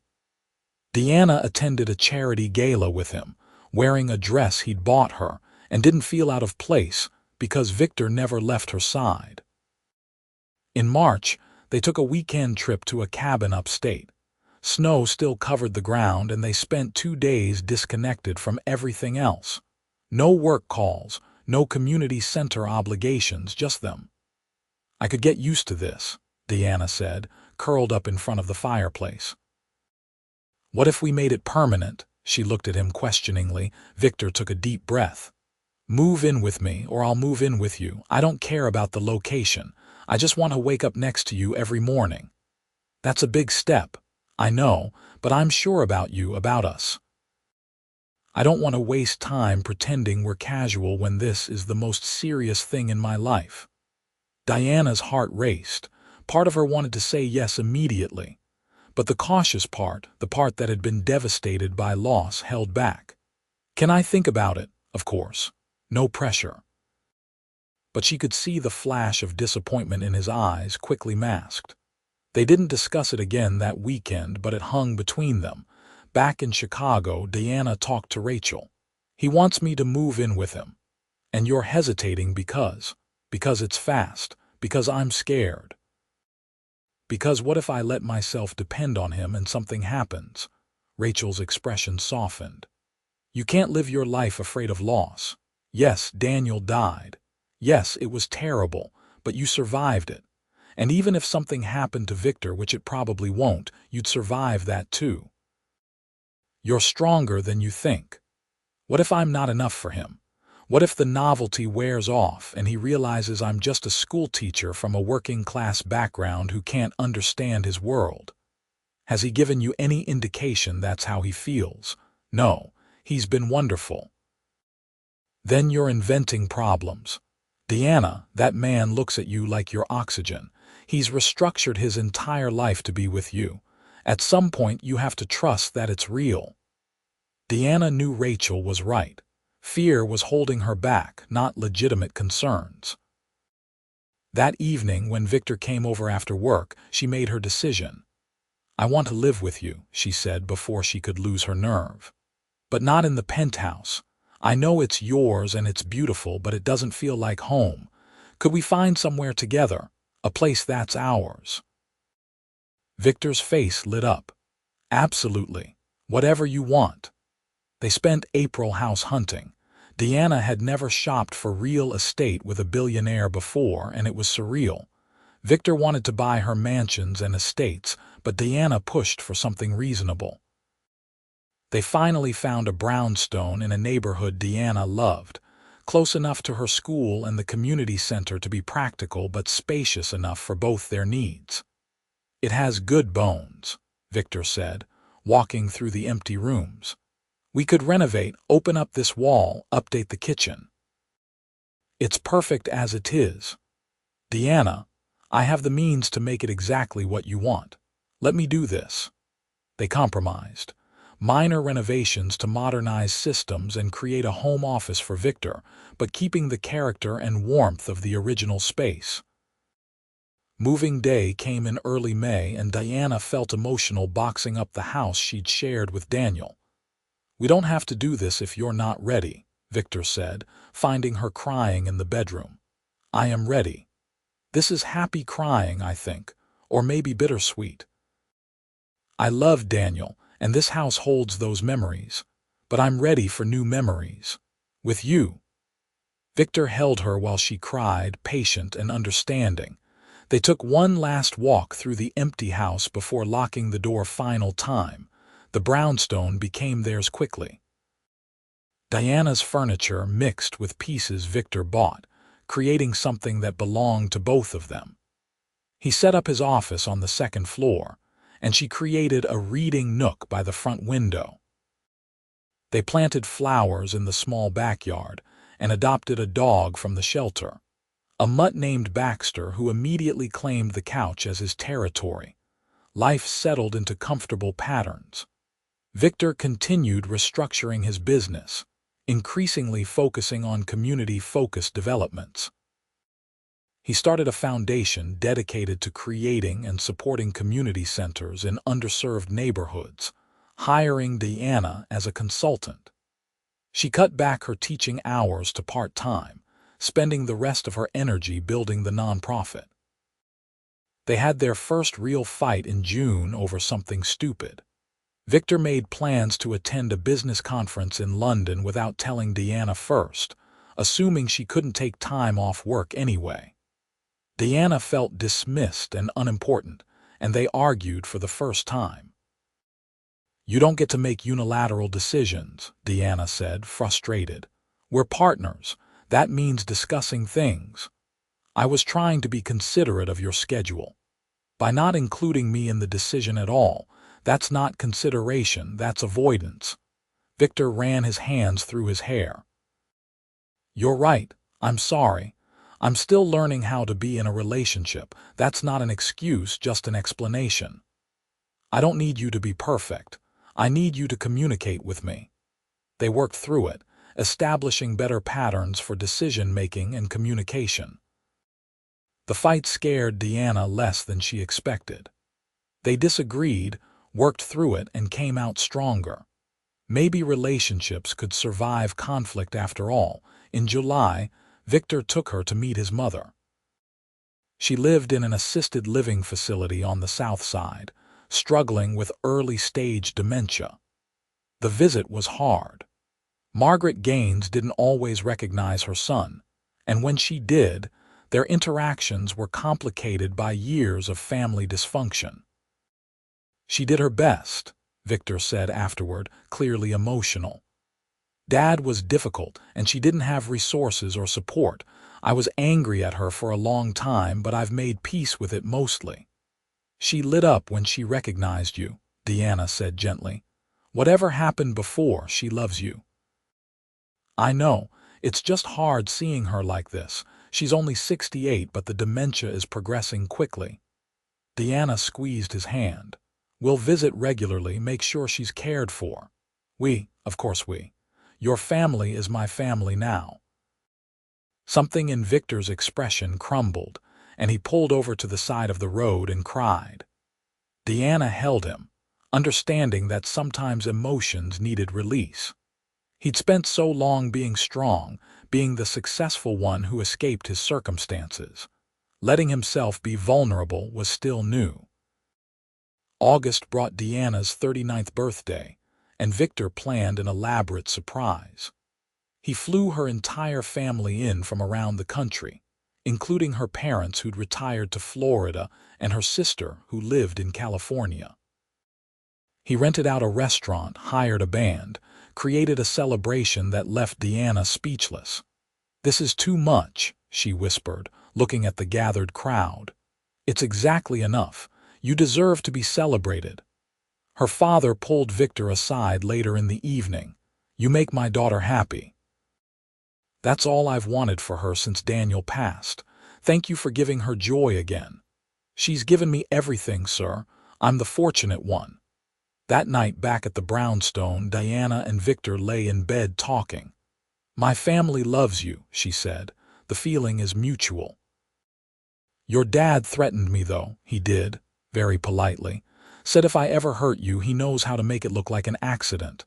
Deanna attended a charity gala with him, wearing a dress he'd bought her, and didn't feel out of place because Victor never left her side. In March, they took a weekend trip to a cabin upstate. Snow still covered the ground, and they spent 2 days disconnected from everything else. No work calls, no community center obligations, just them. I could get used to this, Deanna said, curled up in front of the fireplace. What if we made it permanent? She looked at him questioningly. Victor took a deep breath. Move in with me, or I'll move in with you. I don't care about the location. I just want to wake up next to you every morning. That's a big step. I know, but I'm sure about you, about us. I don't want to waste time pretending we're casual when this is the most serious thing in my life. Diana's heart raced. Part of her wanted to say yes immediately. But the cautious part, the part that had been devastated by loss, held back. Can I think about it? Of course. No pressure. But she could see the flash of disappointment in his eyes, quickly masked. They didn't discuss it again that weekend, but it hung between them. Back in Chicago, Diana talked to Rachel. "He wants me to move in with him. And you're hesitating because it's fast, because I'm scared. Because what if I let myself depend on him and something happens?" Rachel's expression softened. "You can't live your life afraid of loss. Yes, Daniel died. Yes, it was terrible, but you survived it. And even if something happened to Victor, which it probably won't, you'd survive that too. You're stronger than you think. What if I'm not enough for him? What if the novelty wears off and he realizes I'm just a school teacher from a working-class background who can't understand his world? Has he given you any indication that's how he feels? No, he's been wonderful." "Then you're inventing problems. Diana, that man looks at you like you're oxygen. He's restructured his entire life to be with you. At some point, you have to trust that it's real." Diana knew Rachel was right. Fear was holding her back, not legitimate concerns. That evening, when Victor came over after work, she made her decision. "I want to live with you," she said before she could lose her nerve. "But not in the penthouse. I know it's yours and it's beautiful, but it doesn't feel like home. Could we find somewhere together? A place that's ours?" Victor's face lit up. "Absolutely. Whatever you want." They spent April house hunting. Diana had never shopped for real estate with a billionaire before, and it was surreal. Victor wanted to buy her mansions and estates, but Diana pushed for something reasonable. They finally found a brownstone in a neighborhood Diana loved, close enough to her school and the community center to be practical but spacious enough for both their needs. "It has good bones," Victor said, walking through the empty rooms. "We could renovate, open up this wall, update the kitchen." "It's perfect as it is. Diana, I have the means to make it exactly what you want. Let me do this." They compromised. Minor renovations to modernize systems and create a home office for Victor, but keeping the character and warmth of the original space. Moving day came in early May, and Diana felt emotional boxing up the house she'd shared with Daniel. "We don't have to do this if you're not ready," Victor said, finding her crying in the bedroom. "I am ready. This is happy crying, I think, or maybe bittersweet. I love Daniel, and this house holds those memories, but I'm ready for new memories. With you." Victor held her while she cried, patient and understanding. They took one last walk through the empty house before locking the door final time. The brownstone became theirs quickly. Diana's furniture mixed with pieces Victor bought, creating something that belonged to both of them. He set up his office on the second floor, and she created a reading nook by the front window. They planted flowers in the small backyard and adopted a dog from the shelter, a mutt named Baxter, who immediately claimed the couch as his territory. Life settled into comfortable patterns. Victor continued restructuring his business, increasingly focusing on community-focused developments. He started a foundation dedicated to creating and supporting community centers in underserved neighborhoods, hiring Diana as a consultant. She cut back her teaching hours to part-time, spending the rest of her energy building the nonprofit. They had their first real fight in June over something stupid. Victor made plans to attend a business conference in London without telling Diana first, assuming she couldn't take time off work anyway. Diana felt dismissed and unimportant, and they argued for the first time. "You don't get to make unilateral decisions," Diana said, frustrated. "We're partners. That means discussing things. I was trying to be considerate of your schedule. By not including me in the decision at all, that's not consideration, that's avoidance." Victor ran his hands through his hair. "You're right. I'm sorry. I'm still learning how to be in a relationship. That's not an excuse, just an explanation. I don't need you to be perfect. I need you to communicate with me." They worked through it, establishing better patterns for decision-making and communication. The fight scared Diana less than she expected. They disagreed, worked through it, and came out stronger. Maybe relationships could survive conflict after all. In July, Victor took her to meet his mother. She lived in an assisted living facility on the south side, struggling with early-stage dementia. The visit was hard. Margaret Gaines didn't always recognize her son, and when she did, their interactions were complicated by years of family dysfunction. She did her best, Victor said afterward, clearly emotional. Dad was difficult, and she didn't have resources or support. I was angry at her for a long time, but I've made peace with it mostly. She lit up when she recognized you, Deanna said gently. Whatever happened before, she loves you. I know, it's just hard seeing her like this. She's only 68, but the dementia is progressing quickly. Deanna squeezed his hand. We'll visit regularly, make sure she's cared for. Of course we. Your family is my family now. Something in Victor's expression crumbled, and he pulled over to the side of the road and cried. Deanna held him, understanding that sometimes emotions needed release. He'd spent so long being strong, being the successful one who escaped his circumstances. Letting himself be vulnerable was still new. August brought Deanna's 39th birthday, and Victor planned an elaborate surprise. He flew her entire family in from around the country, including her parents who'd retired to Florida and her sister who lived in California. He rented out a restaurant, hired a band, created a celebration that left Deanna speechless. This is too much, she whispered, looking at the gathered crowd. It's exactly enough. You deserve to be celebrated. Her father pulled Victor aside later in the evening. You make my daughter happy. That's all I've wanted for her since Daniel passed. Thank you for giving her joy again. She's given me everything, sir. I'm the fortunate one. That night back at the brownstone, Deanna and Victor lay in bed talking. My family loves you, she said. The feeling is mutual. Your dad threatened me, though. He did, very politely. Said if I ever hurt you, he knows how to make it look like an accident.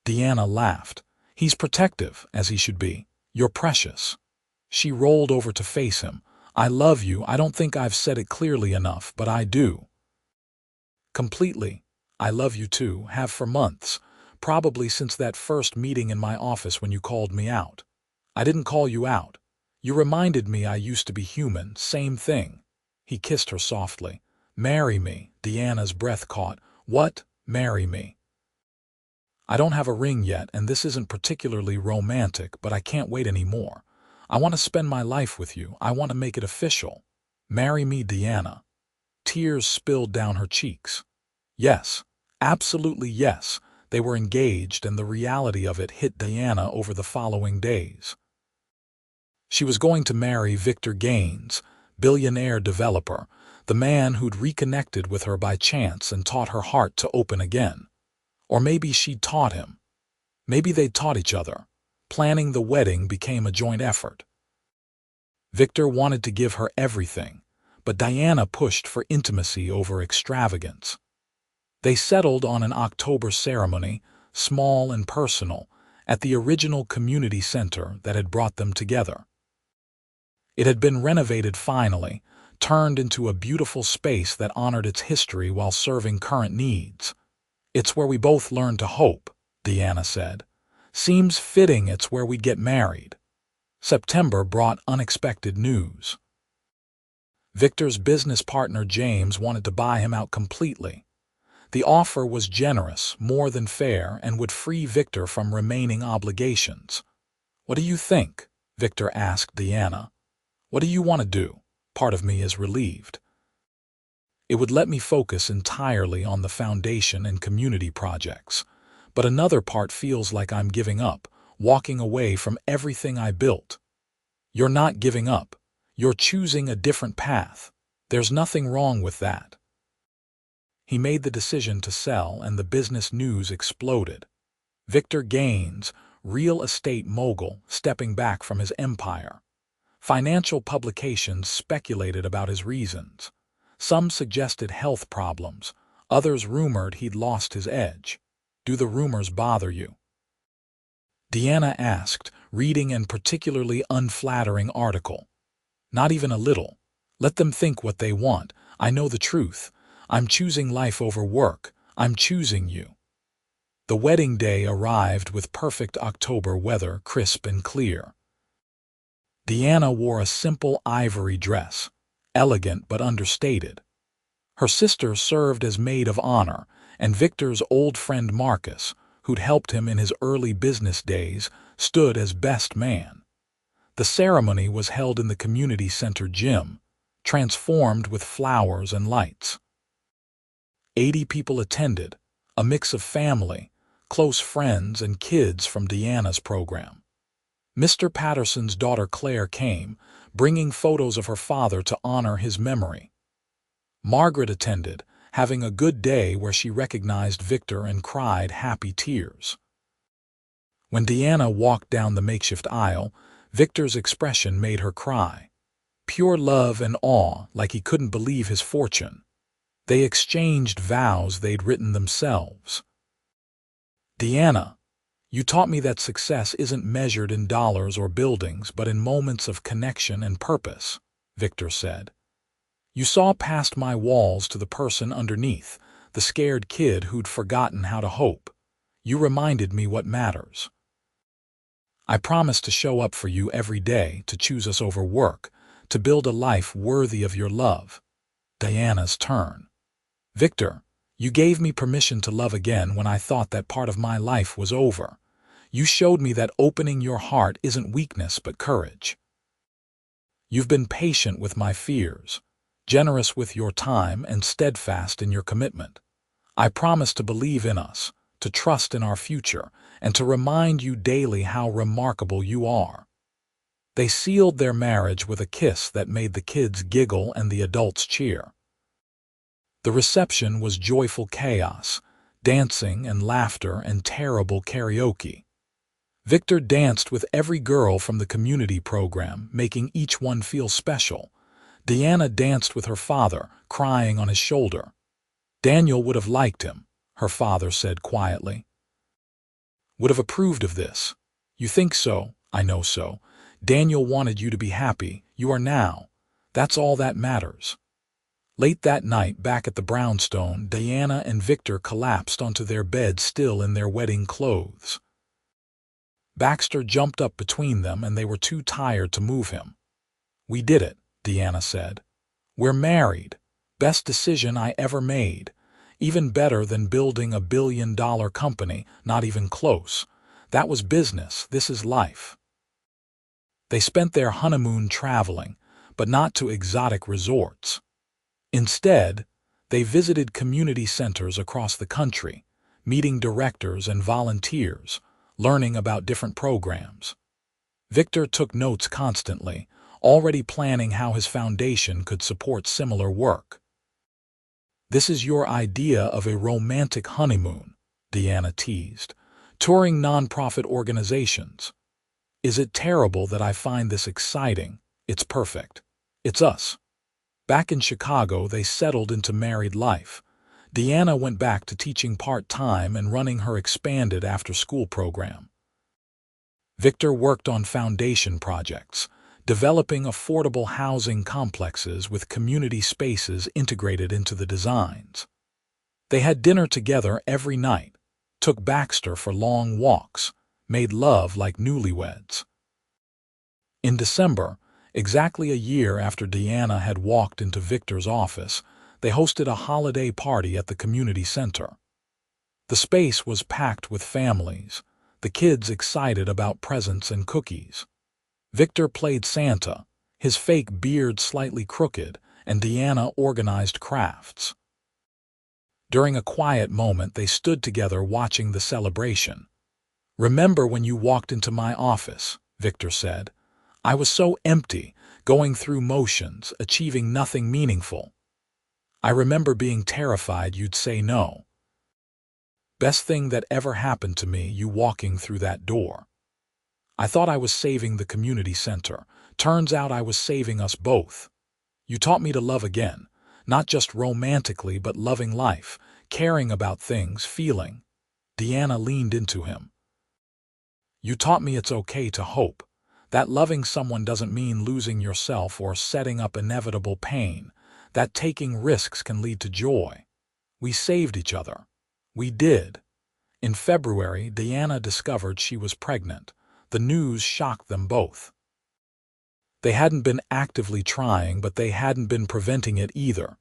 Deanna laughed. He's protective, as he should be. You're precious. She rolled over to face him. I love you. I don't think I've said it clearly enough, but I do. Completely. I love you too, have for months, probably since that first meeting in my office when you called me out. I didn't call you out. You reminded me I used to be human, same thing. He kissed her softly. Marry me, Deanna's breath caught. What? Marry me. I don't have a ring yet, and this isn't particularly romantic, but I can't wait anymore. I want to spend my life with you. I want to make it official. Marry me, Deanna. Tears spilled down her cheeks. Yes, absolutely yes. They were engaged, and the reality of it hit Deanna over the following days. She was going to marry Victor Gaines, billionaire developer, the man who'd reconnected with her by chance and taught her heart to open again. Or maybe she'd taught him. Maybe they'd taught each other. Planning the wedding became a joint effort. Victor wanted to give her everything, but Deanna pushed for intimacy over extravagance. They settled on an October ceremony, small and personal, at the original community center that had brought them together. It had been renovated finally, turned into a beautiful space that honored its history while serving current needs. It's where we both learned to hope, Deanna said. Seems fitting it's where we'd get married. September brought unexpected news. Victor's business partner James wanted to buy him out completely. The offer was generous, more than fair, and would free Victor from remaining obligations. What do you think? Victor asked Deanna. What do you want to do? Part of me is relieved. It would let me focus entirely on the foundation and community projects. But another part feels like I'm giving up, walking away from everything I built. You're not giving up. You're choosing a different path. There's nothing wrong with that. He made the decision to sell, and the business news exploded. Victor Gaines, real estate mogul, stepping back from his empire. Financial publications speculated about his reasons. Some suggested health problems. Others rumored he'd lost his edge. Do the rumors bother you? Deanna asked, reading an particularly unflattering article. Not even a little. Let them think what they want. I know the truth. I'm choosing life over work. I'm choosing you. The wedding day arrived with perfect October weather, crisp and clear. Deanna wore a simple ivory dress, elegant but understated. Her sister served as maid of honor, and Victor's old friend Marcus, who'd helped him in his early business days, stood as best man. The ceremony was held in the community center gym, transformed with flowers and lights. 80 people attended, a mix of family, close friends, and kids from Deanna's program. Mr. Patterson's daughter Claire came, bringing photos of her father to honor his memory. Margaret attended, having a good day where she recognized Victor and cried happy tears. When Deanna walked down the makeshift aisle, Victor's expression made her cry. Pure love and awe, like he couldn't believe his fortune. They exchanged vows they'd written themselves. Deanna, you taught me that success isn't measured in dollars or buildings, but in moments of connection and purpose, Victor said. You saw past my walls to the person underneath, the scared kid who'd forgotten how to hope. You reminded me what matters. I promise to show up for you every day, to choose us over work, to build a life worthy of your love. Deanna's turn. Victor, you gave me permission to love again when I thought that part of my life was over. You showed me that opening your heart isn't weakness but courage. You've been patient with my fears, generous with your time, and steadfast in your commitment. I promise to believe in us, to trust in our future, and to remind you daily how remarkable you are. They sealed their marriage with a kiss that made the kids giggle and the adults cheer. The reception was joyful chaos, dancing and laughter and terrible karaoke. Victor danced with every girl from the community program, making each one feel special. Deanna danced with her father, crying on his shoulder. Daniel would have liked him, her father said quietly. Would have approved of this. You think so, I know so. Daniel wanted you to be happy. You are now. That's all that matters. Late that night, back at the brownstone, Deanna and Victor collapsed onto their bed, still in their wedding clothes. Baxter jumped up between them, and they were too tired to move him. We did it, Deanna said. We're married. Best decision I ever made. Even better than building a billion-dollar company, not even close. That was business, this is life. They spent their honeymoon traveling, but not to exotic resorts. Instead, they visited community centers across the country, meeting directors and volunteers, learning about different programs. Victor took notes constantly, already planning how his foundation could support similar work. This is your idea of a romantic honeymoon, Deanna teased, touring nonprofit organizations. Is it terrible that I find this exciting? It's perfect. It's us. Back in Chicago, they settled into married life. Deanna went back to teaching part-time and running her expanded after-school program. Victor worked on foundation projects, developing affordable housing complexes with community spaces integrated into the designs. They had dinner together every night, took Baxter for long walks, made love like newlyweds. In December, exactly a year after Deanna had walked into Victor's office, they hosted a holiday party at the community center. The space was packed with families, the kids excited about presents and cookies. Victor played Santa, his fake beard slightly crooked, and Deanna organized crafts. During a quiet moment, they stood together watching the celebration. Remember when you walked into my office, Victor said. I was so empty, going through motions, achieving nothing meaningful. I remember being terrified you'd say no. Best thing that ever happened to me, you walking through that door. I thought I was saving the community center. Turns out I was saving us both. You taught me to love again, Not just romantically, but loving life, caring about things, feeling. Deanna leaned into him. You taught me it's okay to hope. That loving someone doesn't mean losing yourself or setting up inevitable pain. That taking risks can lead to joy. We saved each other. We did. In February, Deanna discovered she was pregnant. The news shocked them both. They hadn't been actively trying, but they hadn't been preventing it either.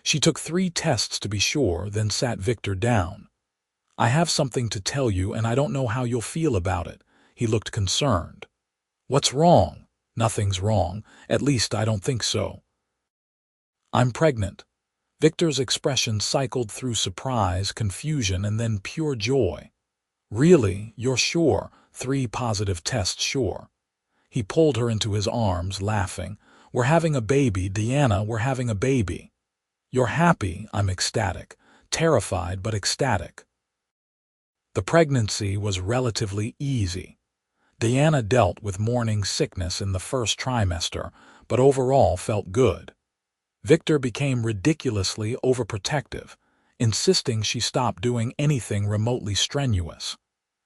She took 3 tests to be sure, then sat Victor down. I have something to tell you, and I don't know how you'll feel about it. He looked concerned. What's wrong? Nothing's wrong. At least I don't think so. I'm pregnant. Victor's expression cycled through surprise, confusion, and then pure joy. Really? You're sure? 3 positive tests, sure. He pulled her into his arms, laughing. We're having a baby, Deanna, we're having a baby. You're happy? I'm ecstatic. Terrified, but ecstatic. The pregnancy was relatively easy. Deanna dealt with morning sickness in the first trimester, but overall felt good. Victor became ridiculously overprotective, insisting she stop doing anything remotely strenuous.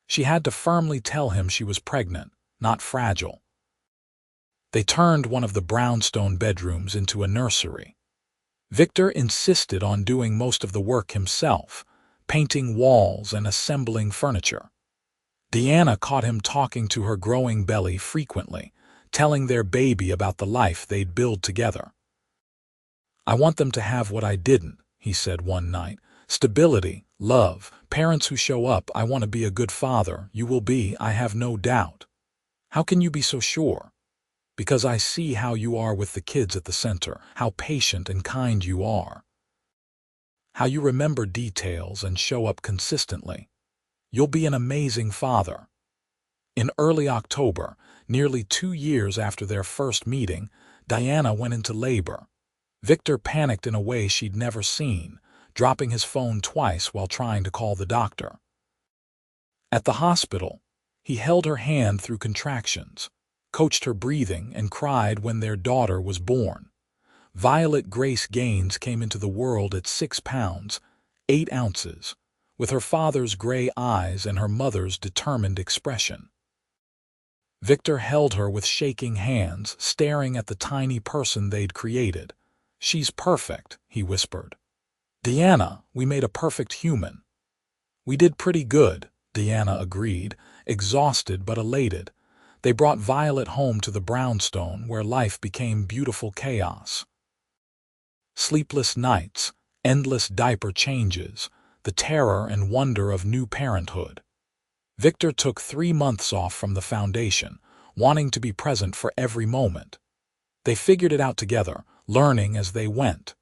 She had to firmly tell him she was pregnant, not fragile. They turned one of the brownstone bedrooms into a nursery. Victor insisted on doing most of the work himself, painting walls and assembling furniture. Deanna caught him talking to her growing belly frequently, telling their baby about the life they'd build together. I want them to have what I didn't, he said one night. Stability, love, parents who show up. I want to be a good father. You will be, I have no doubt. How can you be so sure? Because I see how you are with the kids at the center, how patient and kind you are. How you remember details and show up consistently. You'll be an amazing father. In early October, nearly 2 years after their first meeting, Deanna went into labor. Victor panicked in a way she'd never seen, dropping his phone twice while trying to call the doctor. At the hospital, he held her hand through contractions, coached her breathing, and cried when their daughter was born. Violet Grace Gaines came into the world at 6 pounds, 8 ounces, with her father's gray eyes and her mother's determined expression. Victor held her with shaking hands, staring at the tiny person they'd created. She's perfect, he whispered. Deanna, we made a perfect human. We did pretty good, Deanna agreed, exhausted but elated. They brought Violet home to the brownstone, where life became beautiful chaos. Sleepless nights, endless diaper changes, the terror and wonder of new parenthood. Victor took 3 months off from the foundation, wanting to be present for every moment. They figured it out together, learning as they went.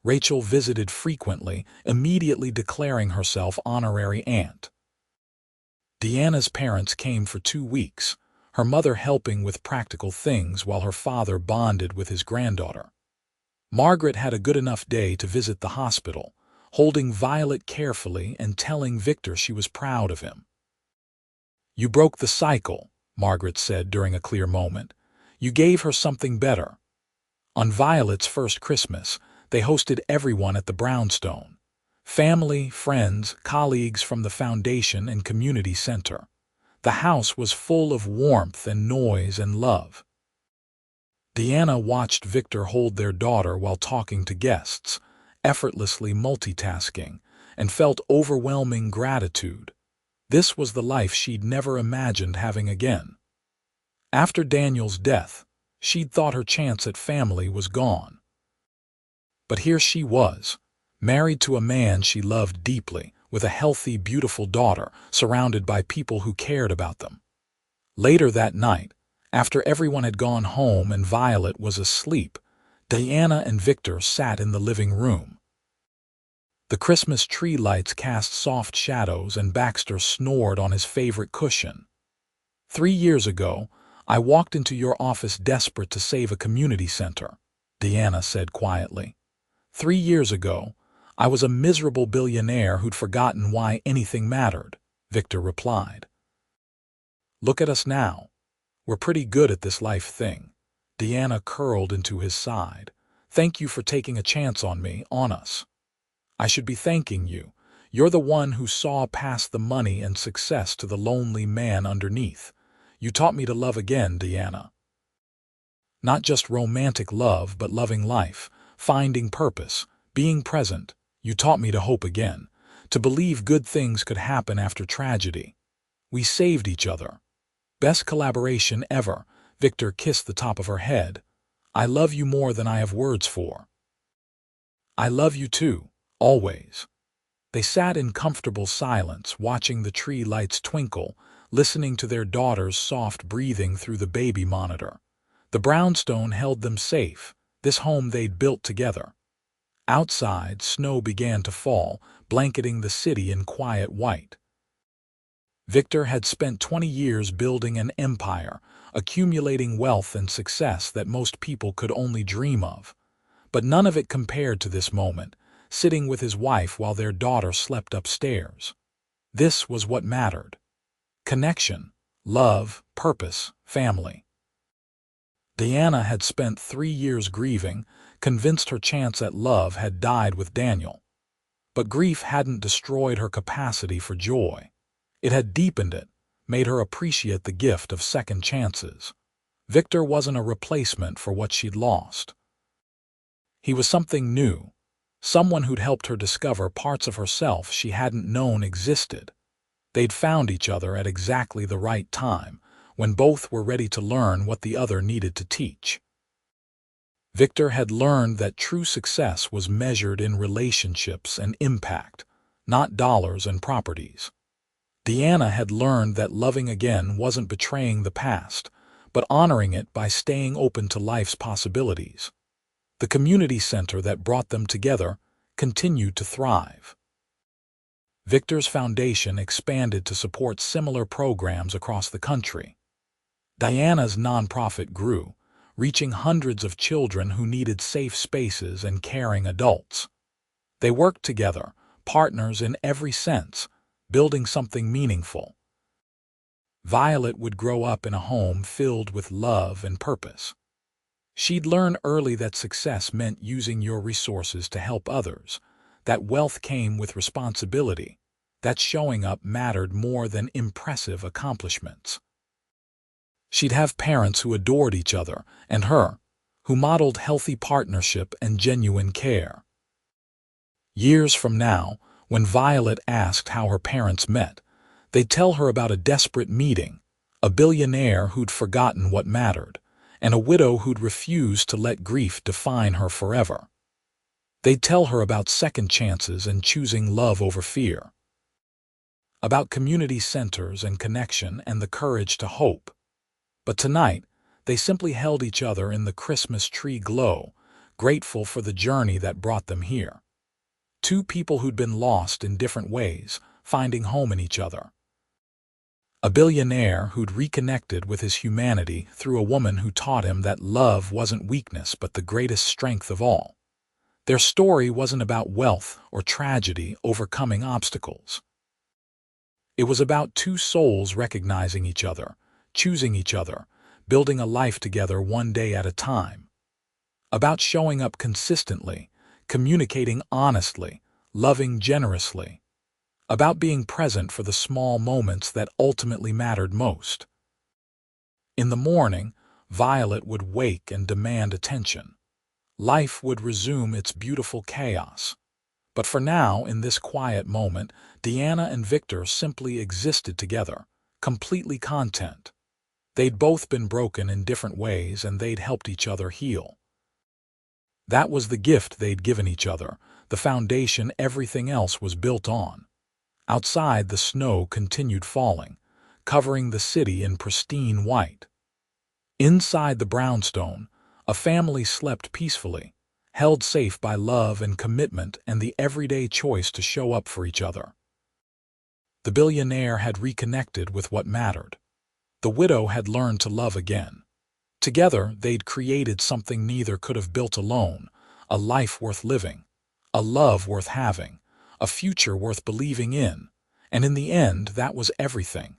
Rachel visited frequently, immediately declaring herself honorary aunt. Deanna's parents came for 2 weeks, her mother helping with practical things while her father bonded with his granddaughter. Margaret had a good enough day to visit the hospital, holding Violet carefully and telling Victor she was proud of him. You broke the cycle, Margaret said during a clear moment. You gave her something better. On Violet's first Christmas, they hosted everyone at the brownstone. Family, friends, colleagues from the foundation and community center. The house was full of warmth and noise and love. Deanna watched Victor hold their daughter while talking to guests, effortlessly multitasking, and felt overwhelming gratitude. This was the life she'd never imagined having again. After Daniel's death, she'd thought her chance at family was gone. But here she was, married to a man she loved deeply, with a healthy, beautiful daughter, surrounded by people who cared about them. Later that night, after everyone had gone home and Violet was asleep, Deanna and Victor sat in the living room. The Christmas tree lights cast soft shadows and Baxter snored on his favorite cushion. 3 years ago, I walked into your office desperate to save a community center, Deanna said quietly. 3 years ago, I was a miserable billionaire who'd forgotten why anything mattered, Victor replied. Look at us now. We're pretty good at this life thing. Deanna curled into his side. Thank you for taking a chance on me, on us. I should be thanking you. You're the one who saw past the money and success to the lonely man underneath. You taught me to love again, Diana. Not just romantic love, but loving life, finding purpose, being present. You taught me to hope again, to believe good things could happen after tragedy. We saved each other. Best collaboration ever. Victor kissed the top of her head. I love you more than I have words for. I love you too, always. They sat in comfortable silence, watching the tree lights twinkle, listening to their daughter's soft breathing through the baby monitor. The brownstone held them safe, this home they'd built together. Outside, snow began to fall, blanketing the city in quiet white. Victor had spent 20 years building an empire, accumulating wealth and success that most people could only dream of. But none of it compared to this moment, sitting with his wife while their daughter slept upstairs. This was what mattered. Connection, love, purpose, family. Diana had spent 3 years grieving, convinced her chance at love had died with Daniel. But grief hadn't destroyed her capacity for joy. It had deepened it, made her appreciate the gift of second chances. Victor wasn't a replacement for what she'd lost. He was something new, someone who'd helped her discover parts of herself she hadn't known existed. They'd found each other at exactly the right time, when both were ready to learn what the other needed to teach. Victor had learned that true success was measured in relationships and impact, not dollars and properties. Diana had learned that loving again wasn't betraying the past, but honoring it by staying open to life's possibilities. The community center that brought them together continued to thrive. Victor's foundation expanded to support similar programs across the country. Diana's nonprofit grew, reaching hundreds of children who needed safe spaces and caring adults. They worked together, partners in every sense, building something meaningful. Violet would grow up in a home filled with love and purpose. She'd learn early that success meant using your resources to help others, that wealth came with responsibility, that showing up mattered more than impressive accomplishments. She'd have parents who adored each other and her, who modeled healthy partnership and genuine care. Years from now, when Violet asked how her parents met, they'd tell her about a desperate meeting, a billionaire who'd forgotten what mattered, and a widow who'd refused to let grief define her forever. They'd tell her about second chances and choosing love over fear, about community centers and connection and the courage to hope. But tonight, they simply held each other in the Christmas tree glow, grateful for the journey that brought them here. Two people who'd been lost in different ways, finding home in each other. A billionaire who'd reconnected with his humanity through a woman who taught him that love wasn't weakness but the greatest strength of all. Their story wasn't about wealth or tragedy overcoming obstacles. It was about two souls recognizing each other, choosing each other, building a life together one day at a time. About showing up consistently, communicating honestly, loving generously. About being present for the small moments that ultimately mattered most. In the morning, Violet would wake and demand attention. Life would resume its beautiful chaos. But for now, in this quiet moment, Diana and Victor simply existed together, completely content. They'd both been broken in different ways and they'd helped each other heal. That was the gift they'd given each other, the foundation everything else was built on. Outside, the snow continued falling, covering the city in pristine white. Inside the brownstone, a family slept peacefully, held safe by love and commitment and the everyday choice to show up for each other. The billionaire had reconnected with what mattered. The widow had learned to love again. Together, they'd created something neither could have built alone, a life worth living, a love worth having, a future worth believing in, and in the end, that was everything.